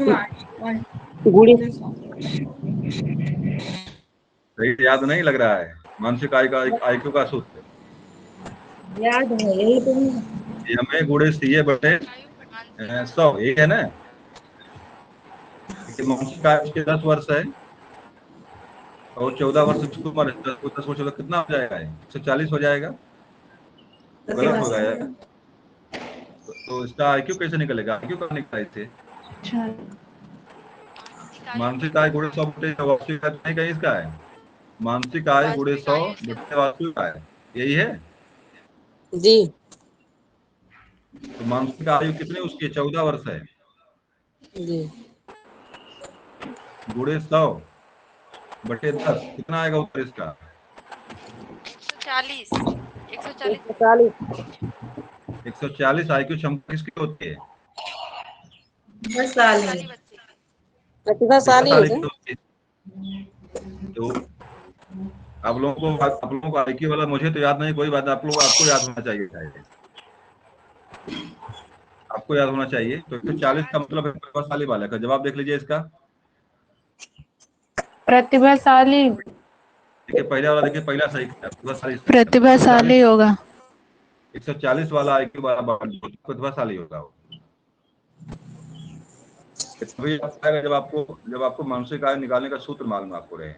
गुड़ी सही याद नहीं लग रहा है। मानसिक आयु का आईक्यू का सूत्र याद है, यही तो है। एम गुणे सी बटे 100, ये है ना? कि मानसिक आयु उसके 10 वर्ष है और 14 वर्ष की उम्र है, 10 वर्ष तो कितना हो जाएगा? 140 हो जाएगा। गलत हो गया है। तो इसका आईक्यू कैसे निकलेगा? आईक्यू कब निकाले थे? मानसिक आय गुणे 100 बटे वास्तविक आय नहीं, कहीं इसका है मानसिक आय गुणे 100 बटे वास्तविक आय, यही है। जी तो मानसिक आयु कितनी उसकी 14 वर्ष है, जी गुणे 100 बटे 10 कितना आएगा उत्तर इसका? 140 140 आईक्यू क्षमता किसकी होती है? प्रतिभाशाली है प्रतिभाशाली सर। की होती है। तो आप लोगों को आईक्यू वाला मुझे तो याद नहीं, कोई बात, आपको याद होना चाहिए शायद। आपको याद होना चाहिए। तो 140 का मतलब है प्रतिभाशाली वाले का। जवाब देख लीजिए इसका। प्रतिभाशाली। देखिए पहला वाला, देखिए पहला सही प्रतिभाशाली। प्रतिभाशाली होगा। 140 वाला आईक्यू वाला प्रतिभाशाली होगा वो। तभी आएगा जब आपको मानसिक आयु निकालने का सूत्र मालूम आपको रहे।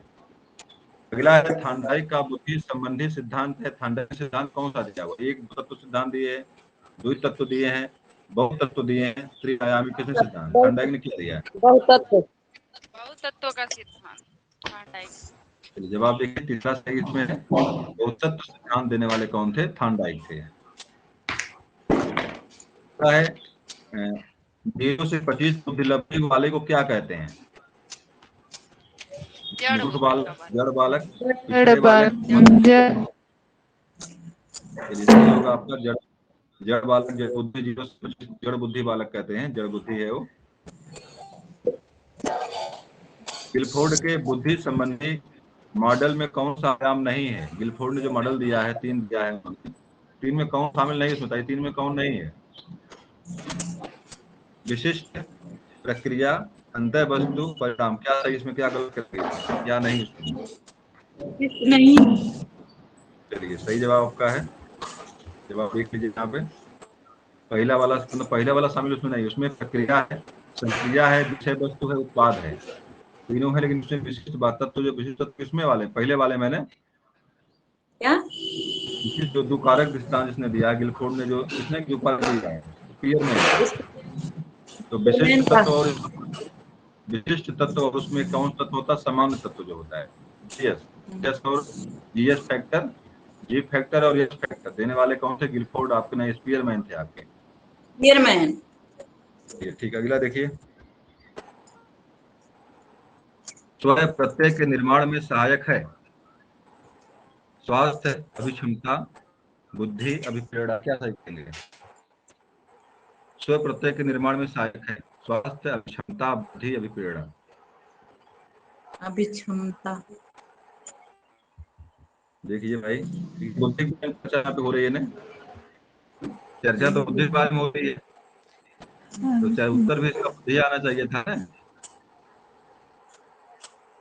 अगला है थांडाइक का बुद्धि संबंधी सिद्धांत है। थांडाइक सिद्धांत कौन सा दिया हुआ? एक तत्व सिद्धांत दिए हैं, द्वैत तत्व दिए हैं, बहुत तत्व दिए हैं, त्रिआयामी कितने सिद्धांत? थांडाइक ने क्या दिया है? बहुत तत्व का सिद्धांत। चलिए जवाब देखिए, तीसरा सही इसमें है। बहुत तत्व सिद्धांत देने वाले कौन थे? थांडाइक थे। है 0 से 25 बुद्धि लब्धि वाले को क्या कहते हैं? मूर्ख बालक, जड़ बालक, पिछड़े बालक, सही होगा आपका जड़ बालक। जड़ बुद्धि 0 से 25 जड़ बुद्धि बालक कहते हैं, जड़ बुद्धि है वो। गिलफोर्ड के बुद्धि संबंधी मॉडल में कौन सा आयाम नहीं है? गिलफोर्ड ने जो मॉडल दिया है, 3 दिया है उन्होंने, 3 में कौन शामिल नहीं है? इसमें बताइए 3 में कौन नहीं है? विशिष्ट, प्रक्रिया, अंतः वस्तु, परिणाम। क्या सही इसमें, क्या गलत करके, क्या नहीं? नहीं। चलिए सही जवाब आपका है। जवाब देख लीजिए यहाँ पे। पहला वाला शामिल उसमें नहीं, उसमें प्रक्रिया है, संक्रिया है, विषय वस्तु है, उत्पाद है, तीनों है। लेकिन उसमें विशिष्ट बात तत्व, जो विशिष्ट तत्व किसमें वाले? पहले वाले मैंने क्या विशिष्ट जो दुकारक दृष्टांत जिसने दिया, गिलफोर्ड ने जो किसने दुकारक दिया है, क्लियर में। तो विशिष्ट तत्व और उसमें कौन तत्व होता है? सामान्य तत्व जो होता है, जीएस और जीएस फैक्टर, जी फैक्टर और एस फैक्टर देने वाले कौन से? गिलफोर्ड आपके नहीं, स्पीयरमैन थे आपके। स्पीयरमैन। ठीक, अगला देखिए। स्वयं प्रत्यय के निर्माण में सहायक है। स्वास्थ्य, अभिक्षमता, बुद्धि, अभिप्रेरणा। क्या सही कहेंगे? स्व प्रत्यय के निर्माण में सहायक है स्वास्थ्य, अभिक्षमता, बुद्धि, अभिप्रेरणा। अभिक्षमता। देखिए भाई, बुद्धि की चर्चा पे हो रही है ना, चर्चा तो बुद्धि के बारे में हो रही है, तो चाहे उत्तर भी इसका बुद्धि आना चाहिए था ना।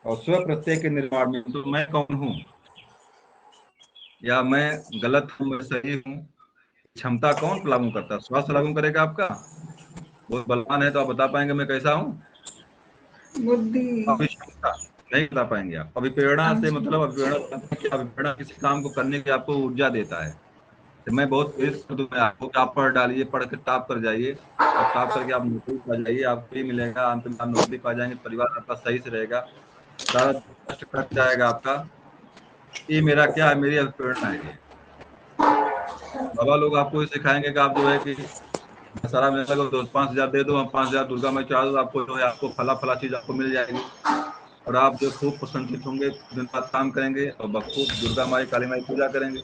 और स्व प्रत्यय के निर्माण में तो मैं कौन हूँ, या मैं गलत हूँ, मैं सही हूँ, क्षमता कौन लागू करता है? स्वास्थ्य लागू करेगा आपका। बहुत बलवान है तो आप बता पाएंगे मैं कैसा हूँ? बुद्धि। अभिक्षमता नहीं बता पाएंगे आप। अभिप्रेरणा से मतलब अभिप्रेरणा किसी काम को करने की आपको ऊर्जा देता है। तो मैं बहुत प्रेरित कर दूं मैं आपको कि आप पढ़ डालिए, पढ़ के टॉप कर जाइए, और टॉप करके आप नौकरी पा जाइए, आपको ये मिलेगा, अंत में आप नौकरी पा जाएंगे, परिवार आपका सही से रहेगा, सारा कष्ट कट जाएगा आपका। ये मेरा क्या है, मेरी प्रेरणा है ये। बाबा लोग आपको ये सिखाएंगे कि आप जो है कि सारा मेरे लगे तो 5,000 दे दो, हम 5,000 दुर्गा में चढ़ा दो, आपको जो है आपको फला फला चीज आपको मिल जाएगी और आप जो खूब प्रसन्नचित होंगे, दिन रात काम करेंगे और बखूब दुर्गा माई काली माई पूजा करेंगे।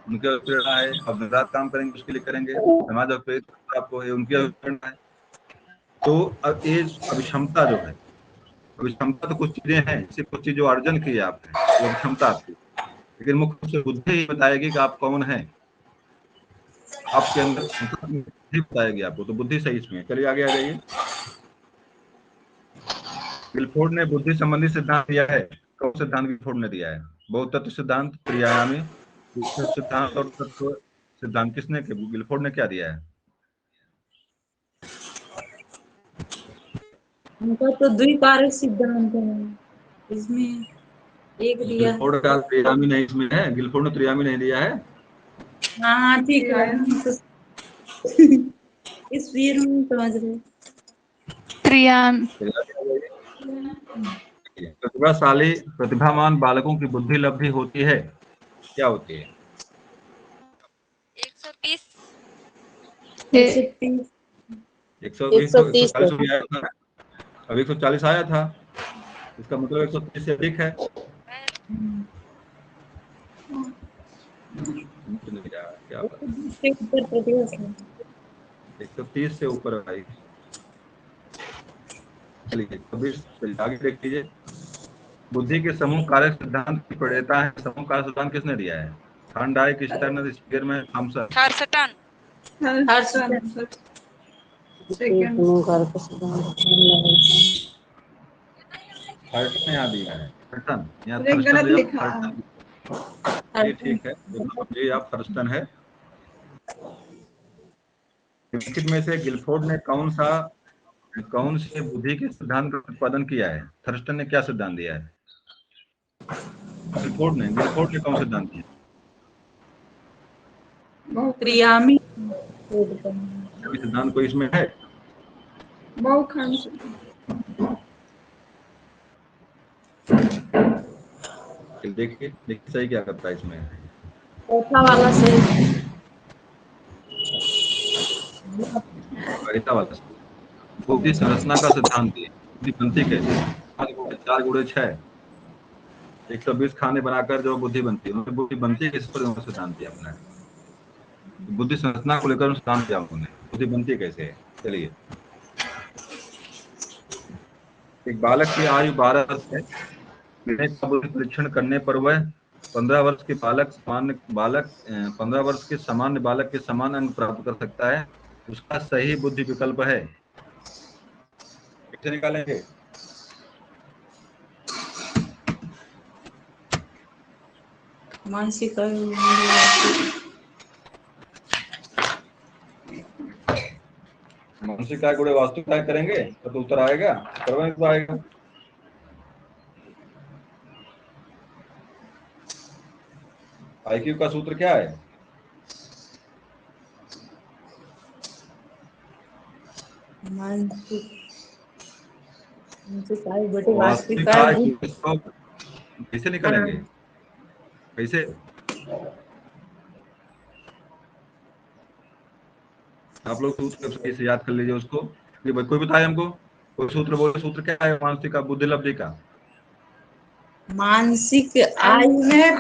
उनके प्रेरणा है, अब दिन रात काम करेंगे उसके लिए करेंगे, समाज और प्रेरित आपको है, उनकी प्रेरणा है। तो अब ये अभिक्षमता जो है, अभिक्षमता तो कुछ चीजें हैं, सिर्फ कुछ चीज जो अर्जन की है आपने, वो अभिक्षमता आपकी, लेकिन मुख्य रूप से बुद्धि ही बताएगी कि आप कौन हैं, आपके अंदर बुद्धि बताएगी आपको, तो बुद्धि सही इसमें। चलिए आगे आ जाइए। गिलफोर्ड ने बुद्धि संबंधी सिद्धांत दिया है। कौन सिद्धांत गिलफोर्ड ने दिया है? बहुत तत्व सिद्धांत, त्रिआयामी सिद्धांत और तत्व सिद्धांत किसने, गिलफोर्ड ने क्या दिया है? उनका तो द्विकारक सिद्धांत है, इसमें एक दिया। गिलफोर्ड का त्रिआयामी नहीं इसमें है, गिलफोर्ड ने त्रिआयामी नहीं दिया है। हाँ हाँ ठीक है। इस वीर में समझ रहे। त्रियान प्रतिभाशाली प्रतिभामान बालकों की बुद्धि लब्धि होती है, क्या होती है? 130 130 120 तो 130 140 हो गया था, अब 140 आया था, इसका मतलब 130 से अधिक है। क्या 130 से ऊपर आई। चलिए आगे देख लीजिए। बुद्धि के समूह कारक सिद्धांत की प्रणेता है। समूह कारक सिद्धांत किसने दिया है? थॉर्नडाइक, स्टर्नर, स्पीयर में थॉमसन। थर्स्टन समूहकारक सिद्धांत थर्टन यहाँ दिया है, थर्टन यहाँ थर्स्टन लिखा है। ये ठीक है, ये आप थर्स्टन है। निम्नलिखित में से गिलफोर्ड ने कौन से बुद्धि के सिद्धांत का उत्पादन किया है? थर्स्टन ने क्या सिद्धांत दिया है? गिलफोर्ड ने कौन सिद्धांत दिया? त्रियामी सिद्धांत कोई इसमें है? देखिए सही क्या करता है इसमें। चौथा वाला सही। गणिता वाला बुद्धि संरचना का सिद्धांत दिया, बुद्धि बनती कैसे? 4 गुणे 6, 120 खाने बनाकर जो बुद्धि बनती है, बुद्धि बनती किस पर सिद्धांत दिया अपना, बुद्धि संरचना को लेकर सिद्धांत दिया उन्होंने, बुद्धि बनती कैसे है। चलिए, एक बालक की आयु 12 वर्ष है, बुद्धि परीक्षण करने पर वह 15 वर्ष के 15 वर्ष के सामान्य बालक के समान अंक प्राप्त कर सकता है, उसका सही बुद्धि विकल्प है। कैसे निकालेंगे? मानसिक मानसिक काय गुणे वास्तविक काय करेंगे तो उत्तर आएगा, करवाएं तो आएगा। आईक्यू का सूत्र क्या है? वास्तविक आय कैसे निकालेंगे? कैसे? आप लोग सूत्र से याद कर लीजिए उसको, कोई बताए हमको, कोई सूत्र बोले, सूत्र क्या है मानसिक का बुद्धि लब्धि का? मानसिक आयु में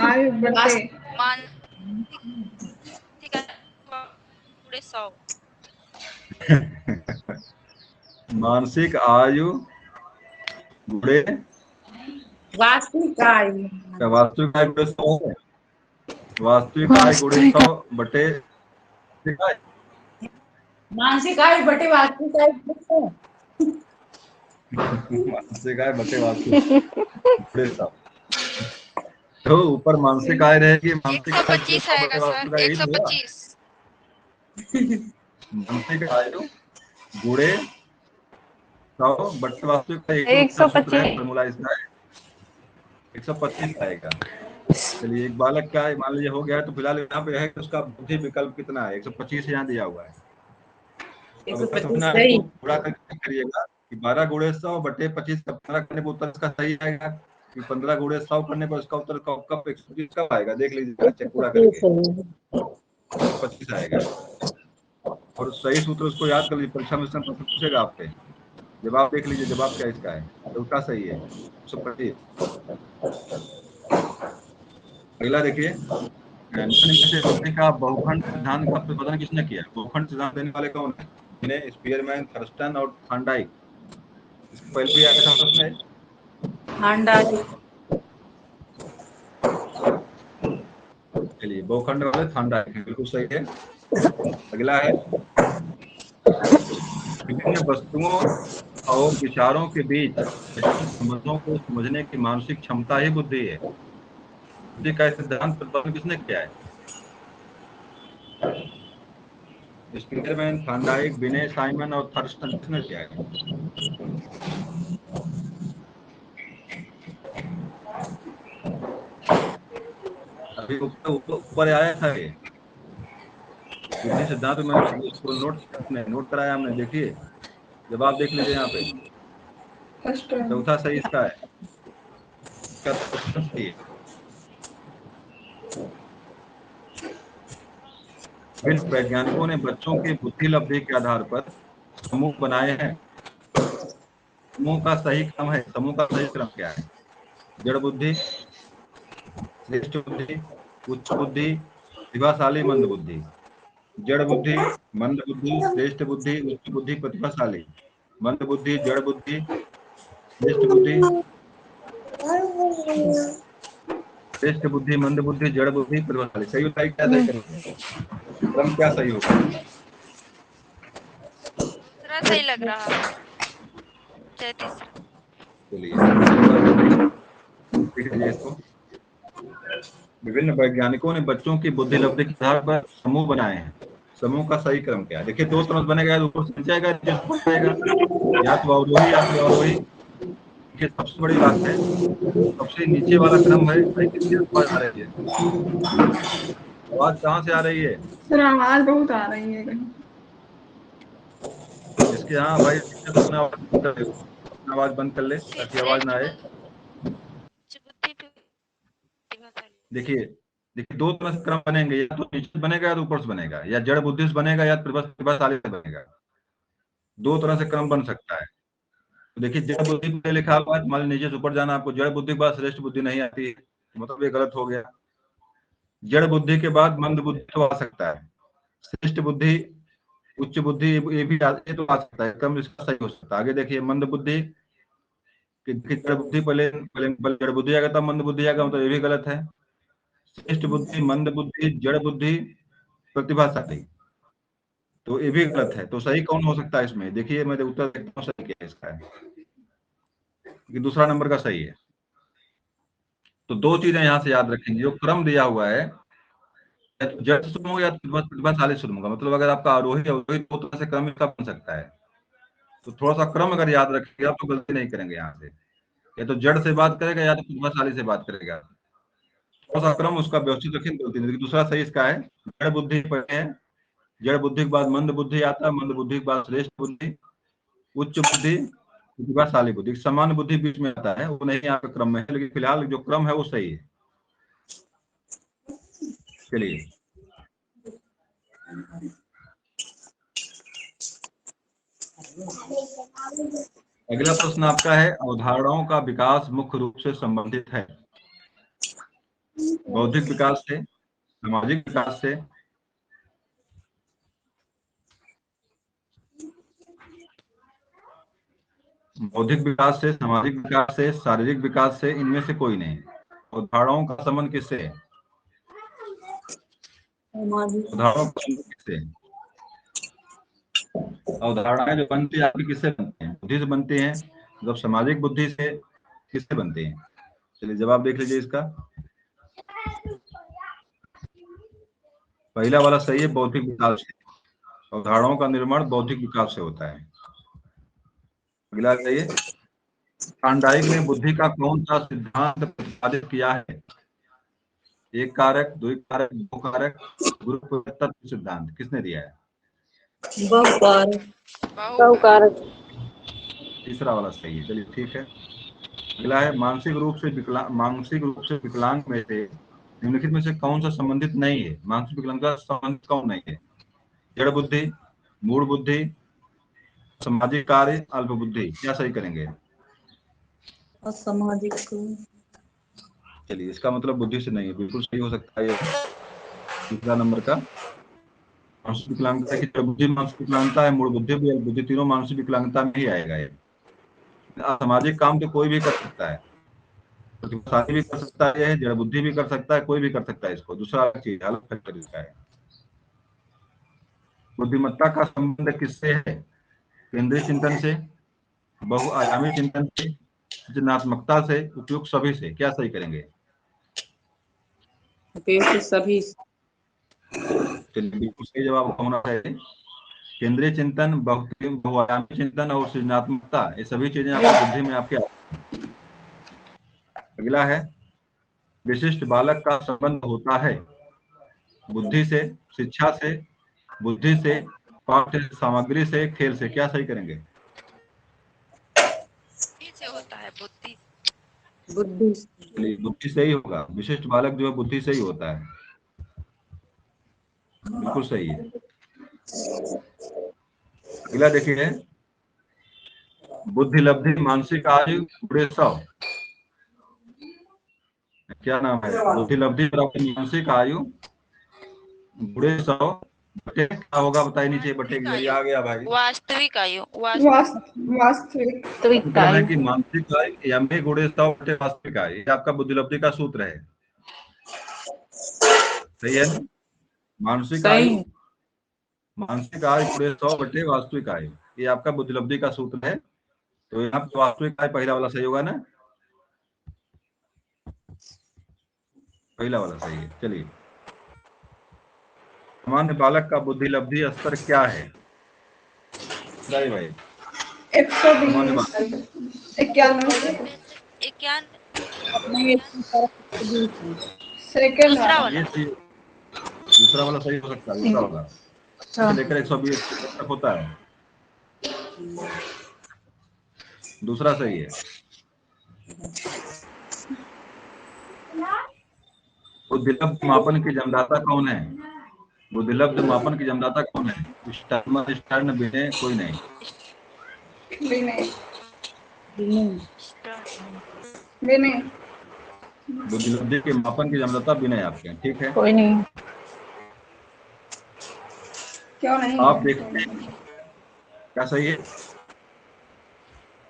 मानसिक आयु गुणे वास्तविक आयु, वास्तविक आय गुणे 100 है। वास्तविक आय गुणे 100 बटे मानसिक आयु बटे वास्तविक आयु। मानसिक आय बटे वास्तविक गुणे 100, तो ऊपर मानसिक आय रहेगी, मानसिक आय 125 आएगा सर, 125। मानसिक आयु गुणे 100 बटे वास्तविक आय 125 फॉर्मूला इसका है 125 आएगा। चलिए, एक बालक का मान लीजिए हो गया है, तो फिलहाल यहाँ पे है कि उसका बुद्धि विकल्प कितना है, 125 यहाँ दिया हुआ है। अब इसको पूरा करके करिएगा कि 12 गुणे 100 बटे 25 का 15 करने पर उत्तर इसका सही आएगा। कि 15 गुणे 100 करने पर इसका उत्तर कब 125 कब आएगा, देख लीजिएगा चेक पूरा करके 25 आएगा। और सही सूत्र उसको याद कर लीजिए, परीक्षा में प्रश्न पूछेगा आपसे। जवाब देख लीजिए, जवाब क्या इसका है, चौथा सही है 125। अगला देखिए, बुद्धि का बहुखंड सिद्धांत का प्रतिपादन किसने किया? बहुखंड सिद्धांत देने वाले कौन है? इन्हें स्पीयरमैन, थर्स्टन और थॉर्नडाइक। इसके पहले भी आया था प्रश्न। हांडा चलिए, बहुखंड वाले थॉर्नडाइक बिल्कुल सही है। अगला है, विभिन्न वस्तुओं और विचारों के बीच संबंधों को समझने की मानसिक क्षमता ही बुद्धि है। बुद्धि का सिद्धांत प्रतिपादन किसने किया है? स्पीयरमैन, थॉर्नडाइक, बिने, साइमन और थर्स्टन, किसने किया है? अभी ऊपर आया था ये बुद्धि सिद्धांत में, नोट कराया हमने। देखिए जवाब देख लीजिए यहाँ पे, चौथा सही इसका है, इसका सही है। विभिन्न वैज्ञानिकों ने बच्चों की बुद्धि लब्धि के आधार पर समूह बनाए हैं। समूह का सही क्रम है, समूह का सही क्रम क्या है? जड़ बुद्धि, श्रेष्ठ बुद्धि, उच्च बुद्धि, प्रतिभाशाली, मंद बुद्धि। जड़ बुद्धि, मंद बुद्धि, श्रेष्ठ बुद्धि, उच्च बुद्धि, प्रतिभाशाली। मंद बुद्धि, जड़ बुद्धि, श्रेष्ठ बुद्धि, श्रेष्ठ बुद्धि, मंद बुद्धि, जड़ बुद्धि, प्रतिभाशाली। सही बताइए क्या सही करेंगे, क्रम क्या सही होगा? दूसरा सही लग रहा है, चाहे तीसरा। चलिए इसको, विभिन्न वैज्ञानिकों ने बच्चों की बुद्धि लब्धि के आधार पर समूह बनाए हैं। समूह का सही क्रम क्या है? देखिए, दो तरह से बनेगा, ऊपर से जाएगा, या तो अवरोही या तो अवरोही। देखिए सबसे बड़ी बात है, सबसे नीचे वाला क्रम है। भाई किसकी आवाज आ रही है? आवाज कहाँ से आ रही है? सर आवाज बहुत आ रही है कहीं। इसके यहाँ भाई तो अपना आवाज बंद कर ले, अपना आवाज बंद कर ले ताकि आवाज ना आए। उच्च बुद्धि प्रतिभाशाली। देखिए देखिए, दो तरह से क्रम बनेंगे, या तो नीचे से बनेगा या तो ऊपर से बनेगा, या जड़ बुद्धि से बनेगा या प्रतिभाशाली से बनेगा। दो तरह से क्रम बन सकता है। तो देखिए, जड़ बुद्धि पे लिखा हुआ है, मान लीजिए नीचे से ऊपर जाना, आपको जड़ बुद्धि के बाद श्रेष्ठ बुद्धि नहीं आती, मतलब ये गलत हो गया। जड़ बुद्धि के बाद मंद बुद्धि तो आ सकता है, श्रेष्ठ बुद्धि, उच्च बुद्धि, ये तो आ सकता है, क्रम इसका सही हो सकता है। आगे देखिए, मंद बुद्धि, जड़ बुद्धि पहले पहले जड़ बुद्धि आएगा तब मंद बुद्धि आएगा, मतलब ये भी गलत है। श्रेष्ठ बुद्धि, मंद बुद्धि, जड़ बुद्धि, प्रतिभाशाली, तो ये भी गलत है। तो सही कौन हो सकता है इसमें? देखिए मैं उत्तर देखता हूँ सही क्या है इसका, है कि दूसरा नंबर का सही है। तो दो चीजें यहाँ से याद रखेंगे, जो क्रम दिया हुआ है, जड़ सुनूंगा या प्रतिभाशाली सुनूंगा, मतलब अगर आपका आरोही अवरोही दो तरह से क्रम इसका बन सकता है। तो थोड़ा सा क्रम अगर याद रखेगा तो गलती नहीं करेंगे यहाँ से, या तो जड़ से बात करेगा या तो प्रतिभाशाली से बात करेगा। थोड़ा सा क्रम उसका व्यवस्थित रखें, गलती नहीं। दूसरा सही इसका है, जड़ बुद्धि पहले है, जड़ बुद्धि के बाद मंद बुद्धि आता है, मंद बुद्धि के बाद श्रेष्ठ बुद्धि, उच्च बुद्धि, प्रतिभाशाली बुद्धि, सामान्य बुद्धि बीच में आता है, वो नहीं यहाँ पे क्रम में है, लेकिन फिलहाल जो क्रम है वो सही है। चलिए, अगला प्रश्न आपका है, अवधारणाओं का विकास मुख्य रूप से संबंधित है बौद्धिक विकास से, सामाजिक विकास से, बौद्धिक विकास से, सामाजिक विकास से, शारीरिक विकास से, इनमें से कोई नहीं। अवधारणाओं का संबंध किससे है? अवधारणाओं का संबंध किससे है? अवधारणाएं जो बनती है आपकी किससे बनती हैं? बुद्धि से बनती हैं। जब सामाजिक बुद्धि से, किससे बनती हैं? चलिए जवाब देख लीजिए इसका, पहला वाला सही है, बौद्धिक विकास से। अवधारणाओं का निर्माण बौद्धिक विकास से होता है। अगला बताइए, थॉर्नडाइक ने बुद्धि का कौन सा सिद्धांत प्रतिपादित किया है? एक कारक, दो कारक, दो कारक, ग्रुप तत्व सिद्धांत किसने दिया है? बहुकारक। तीसरा वाला सही है। चलिए ठीक है, अगला है मानसिक रूप से विकलांग में से निम्नलिखित में से कौन सा संबंधित नहीं है? मानसिक विकलांगता संबंधित कौन नहीं है? जड़ बुद्धि, मूढ़ बुद्धि, सामाजिक कार्य, अल्प बुद्धि। क्या सही करेंगे? असामाजिक। चलिए, इसका मतलब बुद्धि से नहीं है, बिल्कुल सही हो सकता है। दूसरा नंबर का मानसिक विकलांगता की बुद्धि मानसिक विकलांगता है, मूढ़ बुद्धि भी, अल्प बुद्धि, तीनों मानसिक विकलांगता में ही आएगा ये। सामाजिक काम तो कोई भी कर सकता है, प्रतिभाशाली भी कर सकता है, जड़ बुद्धि भी कर सकता है, कोई भी कर सकता है इसको। दूसरा चीज अलग तरीका है। बुद्धिमत्ता का संबंध किससे है? केंद्रीय चिंतन से, बहुआयामी चिंतन से, सृजनात्मकता से, उपयुक्त सभी से। क्या सही करेंगे? उपयुक्त सभी। बिल्कुल सही जवाब होना चाहिए। केंद्रीय चिंतन, बहुआयामी चिंतन और सृजनात्मकता, ये सभी चीजें आपकी बुद्धि में आपके। अगला है विशिष्ट बालक का संबंध होता है बुद्धि से, शिक्षा से, बुद्धि से, पाठ्य सामग्री से, खेल से। क्या सही करेंगे? बुद्धि से होता है, बुद्धि। बुद्धि से ही होगा। विशिष्ट बालक जो है बुद्धि से ही होता है, बिल्कुल सही है। अगला देखिए, बुद्धि लब्धि मानसिक आयु बूढ़े 100। क्या नाम है? बुद्धि लब्धि बराबर मानसिक आयु बूढ़े 100 बटे क्या होगा? बताइए नीचे बटे की। आ गया भाई। वास्तविक आयु। वास्तविक। है कि मानसिक आयु एम गुणे 100 बटे वास्तविक आयु, ये आपका बुद्धि लब्धि का सूत्र है। सही है ना? मानसिक आयु गुणे 100 बटे वास्तविक आयु, ये आपका बुद्धि लब्धि का सूत्र है। तो यहाँ पे वास्तविक आयु पहला वाला सही होगा ना? पहला वाला सही है। चलिए, सामान्य बालक का बुद्धि लब्धि स्तर क्या है? सही भाई। 120, 91, 91। सेकेंड दूसरा वाला। वाला। दूसरा वाला सही हो सकता है। दूसरा वाला से लेकर 120 तक होता है। दूसरा सही है। बुद्धिलब्ध मापन की जन्मदाता कौन है? बुद्धिलब्ध मापन की जन्मदाता कौन है? स्टर्न, विनय, कोई नहीं। विनय। बुद्धिलब्धि के मापन की जन्मदाता विनय आपके हैं। ठीक है, कोई नहीं। क्यों नहीं? आप देखते हैं क्या सही है?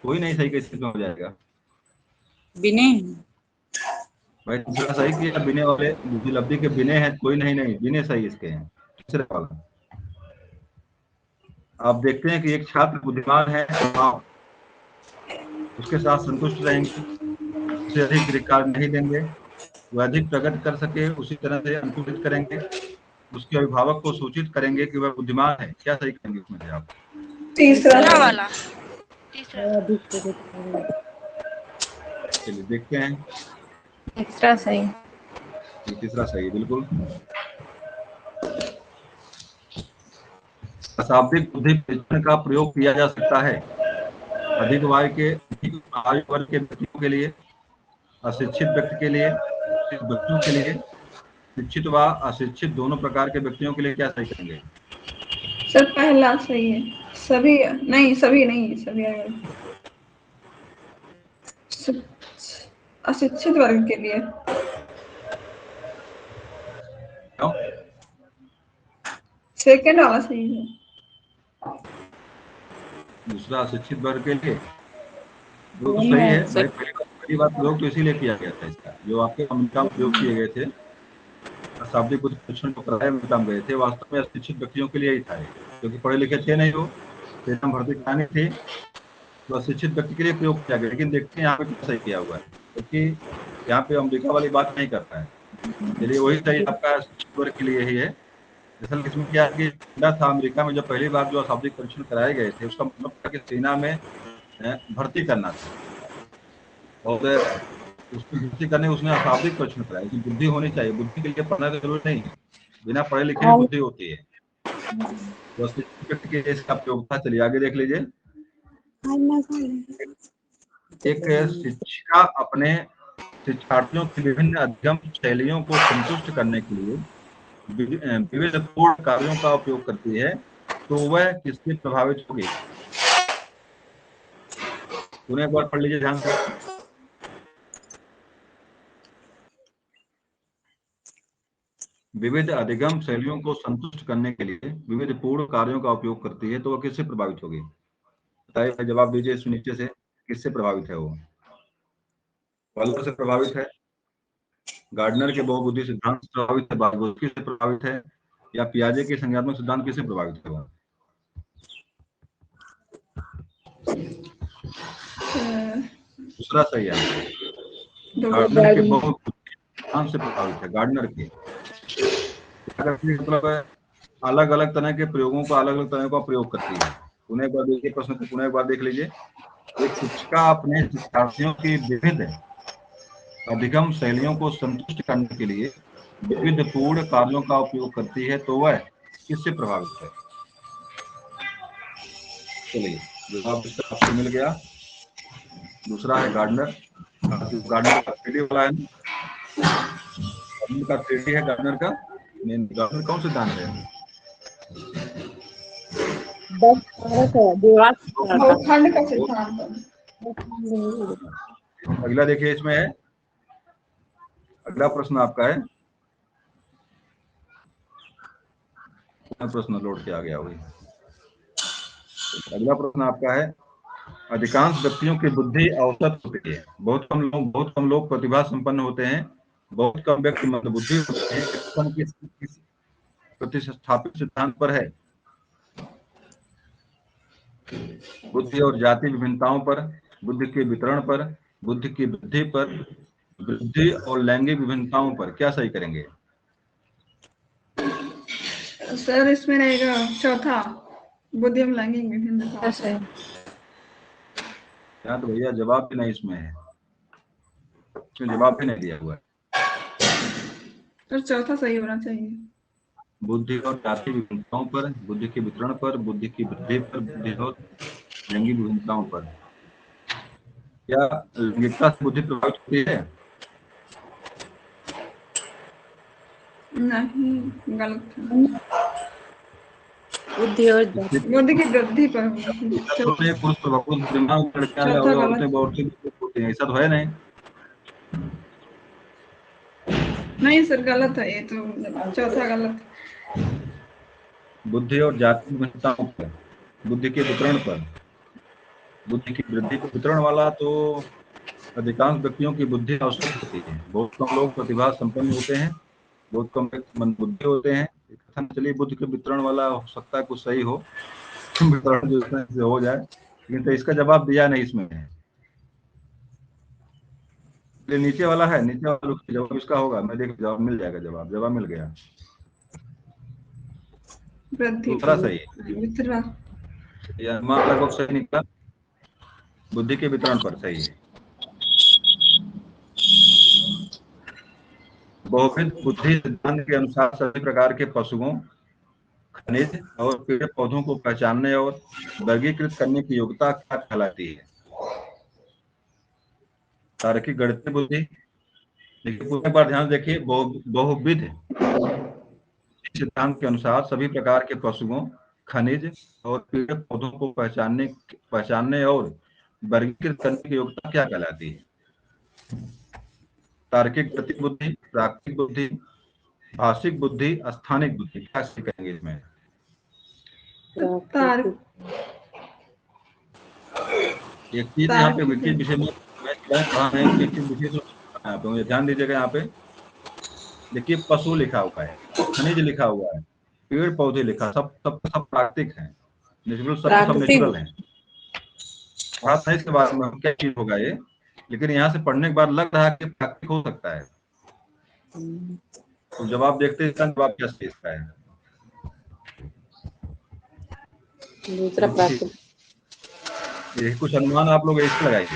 कोई नहीं सही, कैसे हो जाएगा विनय। भाई? दूसरा सही किया, विनय वाले बुद्धिलब्धि के विनय है, कोई नहीं, नहीं विनय सही इसके हैं। तीसरे वाला आप देखते हैं कि एक छात्र बुद्धिमान है, आप उसके साथ संतुष्ट रहेंगे, उसे अधिक रिकॉर्ड नहीं देंगे, वह अधिक प्रगति कर सके उसी तरह से अनुकूलित करेंगे, उसके अभिभावक को सूचित करेंगे कि वह बुद्धिमान है। क्या सही करेंगे उसमें से आप? तीसरा वाला। तीसरा। चलिए देखते हैं। तीसरा सही। तीसरा सही, बिल्कुल। अशाब्दिक बुद्धि परीक्षण का प्रयोग किया जा सकता है अधिक आयु वर्ग के व्यक्तियों के लिए, अशिक्षित व्यक्ति के लिए, शिक्षित बच्चों के लिए, शिक्षित व अशिक्षित दोनों प्रकार के व्यक्तियों के लिए। क्या सही करेंगे? सर पहला सही है। सभी नहीं, सभी नहीं, सभी अशिक्षित वर्ग के लिए। क्यों? सेकेंड वाला सही है। दूसरा अशिक्षित वर्ग के लिए वो तो सही है भाई। पहली बार प्रयोग तो इसीलिए किया गया था इसका, जो आपके अमेरिका में प्रयोग किए गए थे, अशाब्दिक बुद्धि परीक्षण को कराए अमेरिका में गए थे, वास्तव में अशिक्षित व्यक्तियों के लिए ही था, क्योंकि पढ़े लिखे थे नहीं, वो सेना भर्ती करानी थी, तो अशिक्षित व्यक्ति के लिए प्रयोग किया गया। लेकिन देखते हैं यहाँ पे क्या सही किया हुआ है, क्योंकि यहाँ पे अमेरिका वाली बात नहीं करता है। चलिए, वही सही आपका अशिक्षित वर्ग के लिए ही है। दरअसल इसमें क्या है कि था अमेरिका में जब पहली बार जो अशाब्दिक परीक्षण कराए गए थे, उसका मतलब था कि सेना में भर्ती करना था, और उसको भर्ती करने उसने अशाब्दिक परीक्षण कराया। लेकिन बुद्धि होनी चाहिए, बुद्धि के लिए पढ़ना तो जरूरी नहीं है, बिना पढ़े लिखे भी बुद्धि होती है। तो अशिक्षित व्यक्ति के लिए इसका प्रयोग था। चलिए आगे देख लीजिए। एक शिक्षिका अपने शिक्षार्थियों की विभिन्न अध्ययन शैलियों को संतुष्ट करने के लिए विविध पूर्ण कार्यों का उपयोग करती है, तो वह किससे प्रभावित होगी? उन्हें एक बार पढ़ लीजिए ध्यान से। विविध अधिगम शैलियों को संतुष्ट करने के लिए विविध पूर्ण कार्यों का उपयोग करती है, तो वह किससे प्रभावित होगी? बताइए, जवाब दीजिए इस नीचे से, किससे प्रभावित है वो? वॉलर से प्रभावित है, गार्डनर के बहुबुद्धि सिद्धांत से प्रभावित है, बार्गोस्की से प्रभावित है, या पियाजे के संज्ञात्मक सिद्धांत किससे प्रभावित है वो? दूसरा सही है, गार्डनर के बहुबुद्धि सिद्धांत से प्रभावित है, गार्डनर के। मतलब अलग अलग तरह के प्रयोगों का अलग अलग तरह का प्रयोग करती है। पुनः एक बार देखिए प्रश्न को, पुनः एक बार देख लीजिए। एक शिक्षिका अपने शिक्षार्थियों की विविध अधिगम शैलियों को संतुष्ट करने के लिए विविध पूर्ण कार्यों का उपयोग करती है, तो वह किससे प्रभावित है? चलिए, जवाब इसका आपको मिल गया। दूसरा है गार्डनर। गार्डनर का थ्योरी वाला है, गार्डनर का थ्योरी है, गार्डनर का मेन। गार्डनर कौन सिद्धांत है? बहुखंड का सिद्धांत। अगला देखिए, इसमें है, अगला प्रश्न आपका है, प्रश्न लोड किया गया वही। अगला प्रश्न आपका है, अधिकांश व्यक्तियों की बुद्धि औसत होती है, बहुत कम लोग प्रतिभा संपन्न होते हैं, बहुत कम व्यक्ति मंदबुद्धि होते हैं। कथन किस प्रतिष्ठापित सिद्धांत पर है? बुद्धि और जाति विभिन्नताओं पर, बुद्धि के वितरण पर, बुद्धि की वृद्धि पर, वृद्धि और लैंगिक विभिन्नताओं पर। क्या सही करेंगे? सर इसमें रहेगा चौथा, बुद्धि और लैंगिक विभिन्नता। यहाँ तो भैया जवाब भी नहीं इसमें है, इसमें जवाब भी नहीं दिया हुआ है। सर चौथा सही होना चाहिए। बुद्धि और जाति विभिन्नताओं पर, बुद्धि के वितरण पर, बुद्धि की वृद्धि पर, बुद्धि और लैंगिक विभिन्नताओं पर। क्या लैंगिकता से बुद्धि प्रभावित होती है? नहीं, गलत है। बुद्धि और बुद्धि की वृद्धि पर। दिमाग लड़कियां या औरतें होती हैं, ऐसा तो है नहीं। नहीं सर, गलत है ये तो, चौथा गलत है। बुद्धि और जाति विभिन्नताओं पर, बुद्धि के वितरण पर, बुद्धि की वृद्धि पर। वितरण वाला तो अधिकांश व्यक्तियों की बुद्धि औसत होती है, बहुत कम लोग प्रतिभा संपन्न होते हैं, बहुत कम व्यक्ति मंदबुद्धि होते हैं। कथन चलिए बुद्धि के वितरण वाला हो सकता है कुछ सही हो, वितरण जो से हो जाए, लेकिन तो इसका जवाब दिया नहीं इसमें है। नीचे वाला है, नीचे वाला जवाब इसका होगा, मैं देख जवाब मिल जाएगा, जवाब मिल गया, दूसरा सही है, लगभग सही निकला, बुद्धि के वितरण पर सही है। बहुविध बुद्धि सिद्धांत के अनुसार सभी प्रकार के पशुओं, खनिज और पेड़ पौधों को पहचानने और वर्गीकृत करने की योग्यता क्या कहलाती है? तार्किक गणितीय बुद्धि। देखिए एक बार ध्यान देखिए, बहुविध सिद्धांत के अनुसार सभी प्रकार के पशुओं, खनिज और पेड़ पौधों को पहचानने और वर्गीकृत करने की योग्यता क्या कहलाती है? तार्किक गणितीय बुद्धि, प्राकृतिक बुद्धि, भाषिक बुद्धि, स्थानिक बुद्धि। क्या कहेंगे इसमें? एक चीज यहाँ पे विषय में एक चीज विशेष यहाँ पे ध्यान दीजिएगा। यहाँ पे देखिए, पशु लिखा हुआ है, खनिज लिखा हुआ है, पेड़ पौधे लिखा, सब प्राकृतिक है, सब नेचुरल है। बात नहीं इसके बारे में क्या चीज होगा ये, लेकिन यहाँ से पढ़ने के बाद लग रहा है कि प्राकृतिक हो सकता है। तो जवाब देखते हैं, इसका जवाब क्या सही इसका है? दूसरा प्राकृतिक। ये कुछ अनुमान आप लोग इससे लगाइए,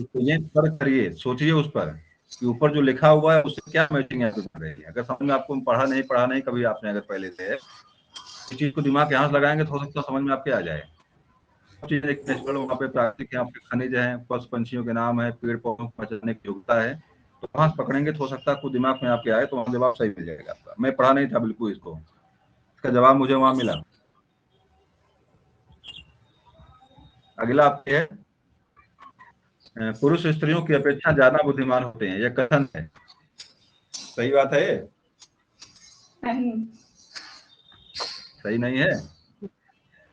तो ये फर्क करिए, सोचिए उस पर कि ऊपर जो लिखा हुआ है उससे क्या मैचिंग है। अगर समझ में आपको पढ़ा नहीं कभी आपने, अगर पहले से है, इस चीज को दिमाग यहाँ से लगाएंगे तो हो सकता है समझ में आपके आ जाए। चीजें नेचुरल वहाँ पे प्राकृतिक, यहाँ पे खनिज है, पशु पंछियों के नाम है, पेड़ पौधों को पहचानने की योग्यता है, तो वहां से पकड़ेंगे तो हो सकता है कुछ दिमाग में आपके आए तो वहाँ जवाब सही मिल जाएगा आपका। मैं पढ़ा नहीं था बिल्कुल इसको, इसका जवाब मुझे वहां मिला। अगला आपके है पुरुष स्त्रियों की अपेक्षा ज्यादा बुद्धिमान होते हैं, यह कथन है, सही बात है ये? नहीं, सही नहीं है?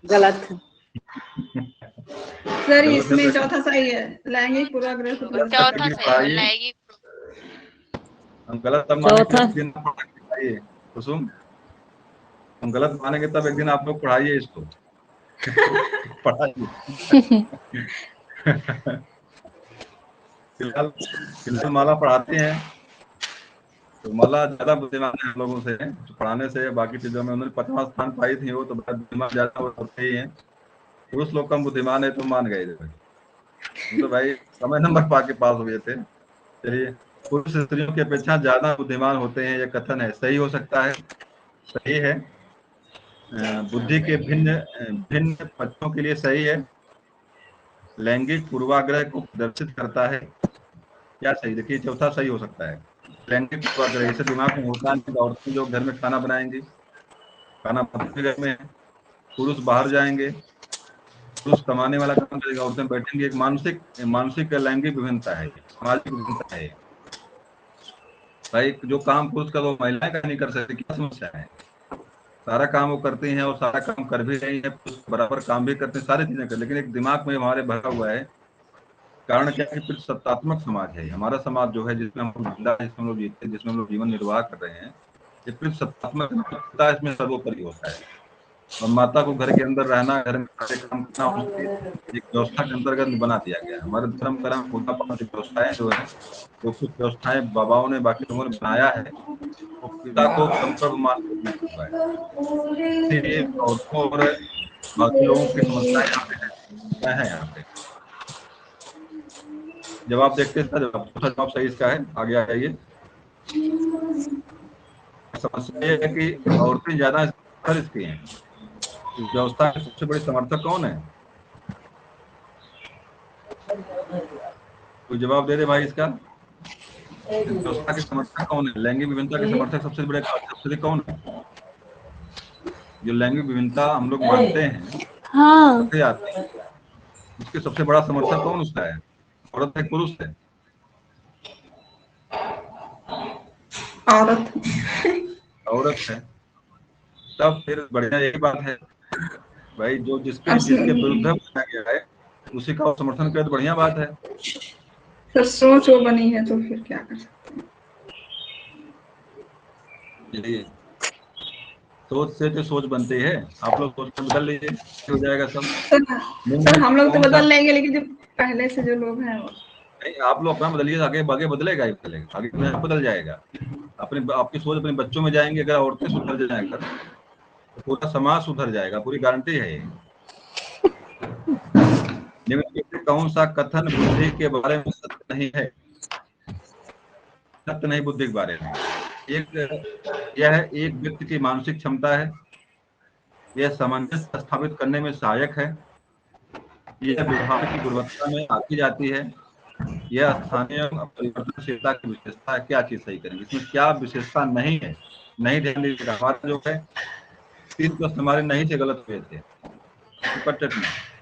गलत। सर इसमें चौथा सही है, लैंगिक पूर्वाग्रह से पता चौथा चलता है। सही है, लैंगिक। हम गलत तब मानेंगे चौथा। एक दिन पढ़ाइए कुसुम, हम गलत मानेंगे तब एक दिन आप लोग पढ़ाइए इसको। पढ़ाइए। फिलहाल माला पढ़ाते हैं तो माला ज्यादा बुद्धिमान है हम लोगों से, तो पढ़ाने से बाकी चीजों में उन्होंने 50वां स्थान पाई थी, वो तो बड़ा बुद्धिमान ज्यादा होते ही है। पुरुष लोग कम बुद्धिमान है तो मान गए थे, तो भाई समय नंबर पा के पास हुए थे। चलिए, पुरुष स्त्रियों की अपेक्षा ज्यादा बुद्धिमान होते हैं, यह कथन है, सही हो सकता है? सही है। बुद्धि के भिन्न भिन्न पक्षों के लिए सही है। लैंगिक पूर्वाग्रह को प्रदर्शित करता है, क्या सही? देखिए चौथा सही हो सकता है। लैंगिक पूर्वाग्रह इसे दिमाग में होता है, औरतें जो घर में खाना बनाएंगी, खाना बनाते घर में, पुरुष बाहर जाएंगे, पुरुष कमाने वाला काम करेगा, औरतें बैठेंगी। एक मानसिक लैंगिक विभिन्नता है, सामाजिक विभिन्नता है भाई। जो काम पुरुष का वो महिलाएं का नहीं कर सकती, क्या समस्या है? सारा काम वो करती हैं और सारा काम कर भी रही है, पुरुष बराबर काम भी करते हैं, सारी चीजें कर, लेकिन एक दिमाग में हमारे भरा हुआ है। कारण क्या है कि सत्तात्मक समाज है हमारा समाज जो है, जिसमें हम लोग जिंदा है, जिसमें हम लोग जीते हैं, जिसमें हम लोग जीवन निर्वाह कर रहे हैं, ये सत्तात्मक इसमें सर्वोपरि होता है। और माता को घर के अंदर रहना, घर में सारे काम करना एक व्यवस्था के अंतर्गत बना दिया गया है। हमारे धर्म कर्म पूजा पाठ की व्यवस्थाएं जो है, जो कुछ व्यवस्थाएं बाबाओं ने बाकी लोगों ने बनाया है, वो पिता को संप्रभ मान हुआ है। इसलिए औरतों और बाकी लोगों की समस्याएं यहाँ पे जवाब देखते हैं। जवाब सही इसका है, आगे आ जाइए। समस्या ये है कि औरतें ज्यादा इसकी हैं। इस व्यवस्था के सबसे बड़े समर्थक कौन है? कोई जवाब दे दे भाई इसका। व्यवस्था के समर्थक कौन है? लैंगिक विभिन्नता के समर्थक सबसे बड़े कौन है? जो लैंगिक विभिन्नता हम लोग मानते हैं, हाँ, आते हैं, उसके सबसे बड़ा समर्थक कौन उसका है? औरत है, पुरुष है? औरत है। तब फिर बढ़िया यही बात है भाई, जो जिसके विरुद्ध बनाया गया है उसी का समर्थन करे तो बढ़िया बात है। सर सोच वो बनी है तो फिर क्या कर सकते हैं। चलिए, सोच से तो सोच बनती है, आप लोग सोच बदल लीजिए, हो जाएगा सब। सर हम लोग तो बदल लेंगे, लेकिन जो पहले से जो लोग हैं वो नहीं, आप लोग अपना बदलिए, आगे बदलेगा ही बदलेगा, आगे बदल जाएगा। आपकी सोच अपने बच्चों में जाएंगे, अगर औरतें सुधर जाएंगे तो पूरा समाज सुधर जाएगा, पूरी गारंटी है ये। कौन सा कथन बुद्धि के बारे में सत्य नहीं है? सत्य नहीं बुद्धि के बारे में। यह एक व्यक्ति की मानसिक क्षमता है, यह सामंजस्य स्थापित करने में सहायक है, यह व्यवहार की गुणवत्ता में आती जाती है, यह स्थानीय परिवर्तनशीलता की विशेषता है। क्या चीज सही करेंगे? इसमें क्या विशेषता नहीं है? नहीं ध्यान दीजिएगा, हमारा जो है 3 प्रश्न हमारे नहीं से गलत हुए थे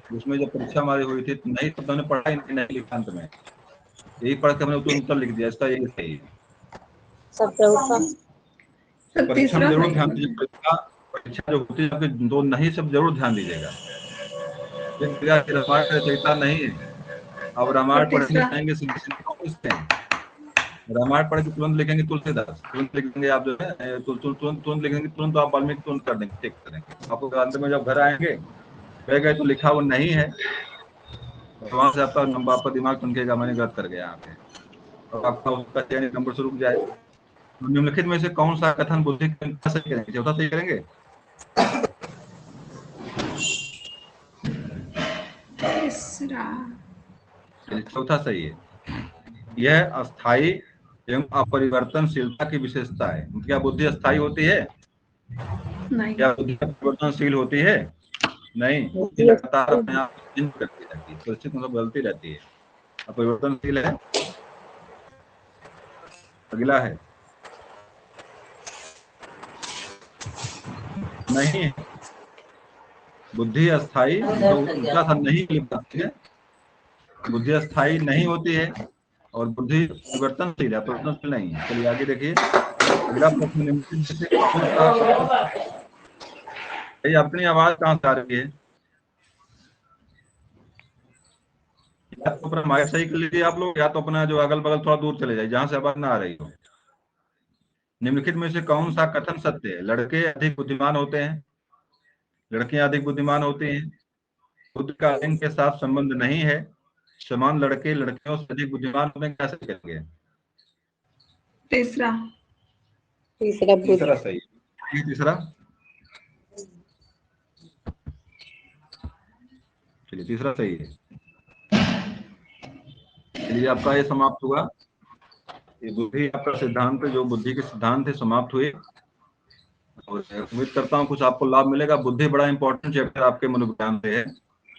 उसमें जब परीक्षा हमारी हुई थी, नहीं तो हमने पढ़ा ही नहीं लिखा, अंत में यही पढ़ के हमने उत्तर लिख दिया, इसका यही सही है। परीक्षा में जरूर ध्यान दीजिए, परीक्षा जो होती है 2 नहीं सब जरूर ध्यान दीजिएगा। रामायण रचयिता नहीं है, अब रामायण पढ़ने जाएंगे रामायण पढ़ के तुरंत लिखेंगे तुलसीदास, तुरंत लिख देंगे आप जो है, तुरंत लिखेंगे, तुरंत आप वाल्मीकि तुरंत कर देंगे, चेक करेंगे। आपको अंत में जब घर आएंगे कह गए तो लिखा वो नहीं है, तो वहां से आपका दिमाग चमकेगा, मैंने गलत कर गया यहाँ पे, और आपका उसका चयन नंबर से रुक जाए। निम्नलिखित में से कौन सा कथन बुद्धि सही करेंगे? चौथा सही करेंगे? चौथा सही है। यह अस्थाई एवं अपरिवर्तनशीलता की विशेषता है। क्या बुद्धि अस्थाई होती है? नहीं। क्या बुद्धि परिवर्तनशील होती है? नहीं, होती है। लगातार अपने आप चेंज करती रहती है, परिस्थिति मतलब बदलती रहती है, अपरिवर्तनशील है। अगला है नहीं है। बुद्धि अस्थाई, तो उल्टा सा नहीं लिखती है। बुद्धि अस्थाई नहीं होती है और बुद्धि परिवर्तनशील है, परिवर्तनशील नहीं है। चलिए आगे देखिए, अगला प्रश्न निम्नलिखित में से कौन सा, भाई अपनी आवाज कहाँ से आ रही है? या तो अपना माइक सही कर लीजिए आप लोग, या तो अपना जो अगल बगल थोड़ा दूर चले जाइए जहां से आवाज ना आ रही हो। निम्नलिखित में से कौन सा कथन सत्य है? लड़के अधिक बुद्धिमान होते हैं, लड़कियां अधिक बुद्धिमान होती हैं, बुद्धि का लिंग के साथ संबंध नहीं है, समान लड़के लड़कियों से अधिक बुद्धिमान होने कैसे कहेंगे? तीसरा। तीसरा तीसरा सही है। ये तीसरा, चलिए तीसरा सही है। चलिए आपका ये समाप्त हुआ, ये बुद्धि आपका सिद्धांत, जो बुद्धि के सिद्धांत थे समाप्त हुए, और उम्मीद करता हूँ कुछ आपको लाभ मिलेगा। बुद्धि बड़ा इंपॉर्टेंट चैप्टर आपके मनोविज्ञान से है।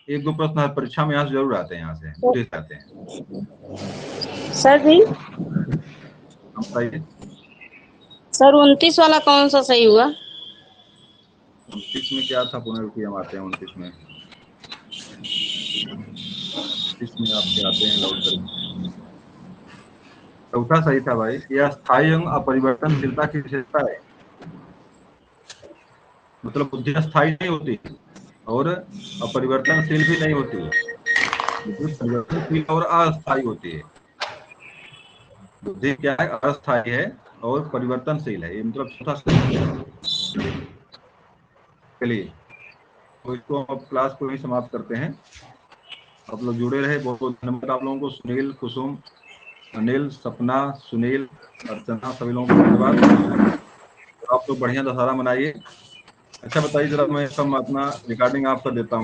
एक दो प्रश्न हर परीक्षा में यहाँ से जरूर आते हैं, यहाँ से बुद्धि से आते हैं। सर जी, हम बताइए सर 29 वाला कौन सा सही हुआ? 29 में क्या था? पुनरुक्ति हम आते हैं 29 में। 29 में आपके आते हैं लौट कर, चौथा सही था भाई। यह स्थायी एवं अपरिवर्तनशीलता की विशेषता है, मतलब बुद्धि स्थायी नहीं होती और अपरिवर्तनशील भी नहीं होती, बुद्धि परिवर्तनशील और अस्थायी होती है। बुद्धि क्या है? अस्थायी है और परिवर्तनशील है, ये मतलब चौथा सही है। चलिए तो इसको अब क्लास को ही समाप्त करते हैं। आप लोग जुड़े रहे, बहुत बहुत धन्यवाद आप लोगों को। सुनील, कुसुम, अनिल, सपना, सुनील, अर्चना, सभी लोगों को धन्यवाद। आप लोग बढ़िया दशहरा मनाइए। अच्छा बताइए जरा, मैं सब अपना रिकॉर्डिंग आपका देता हूँ।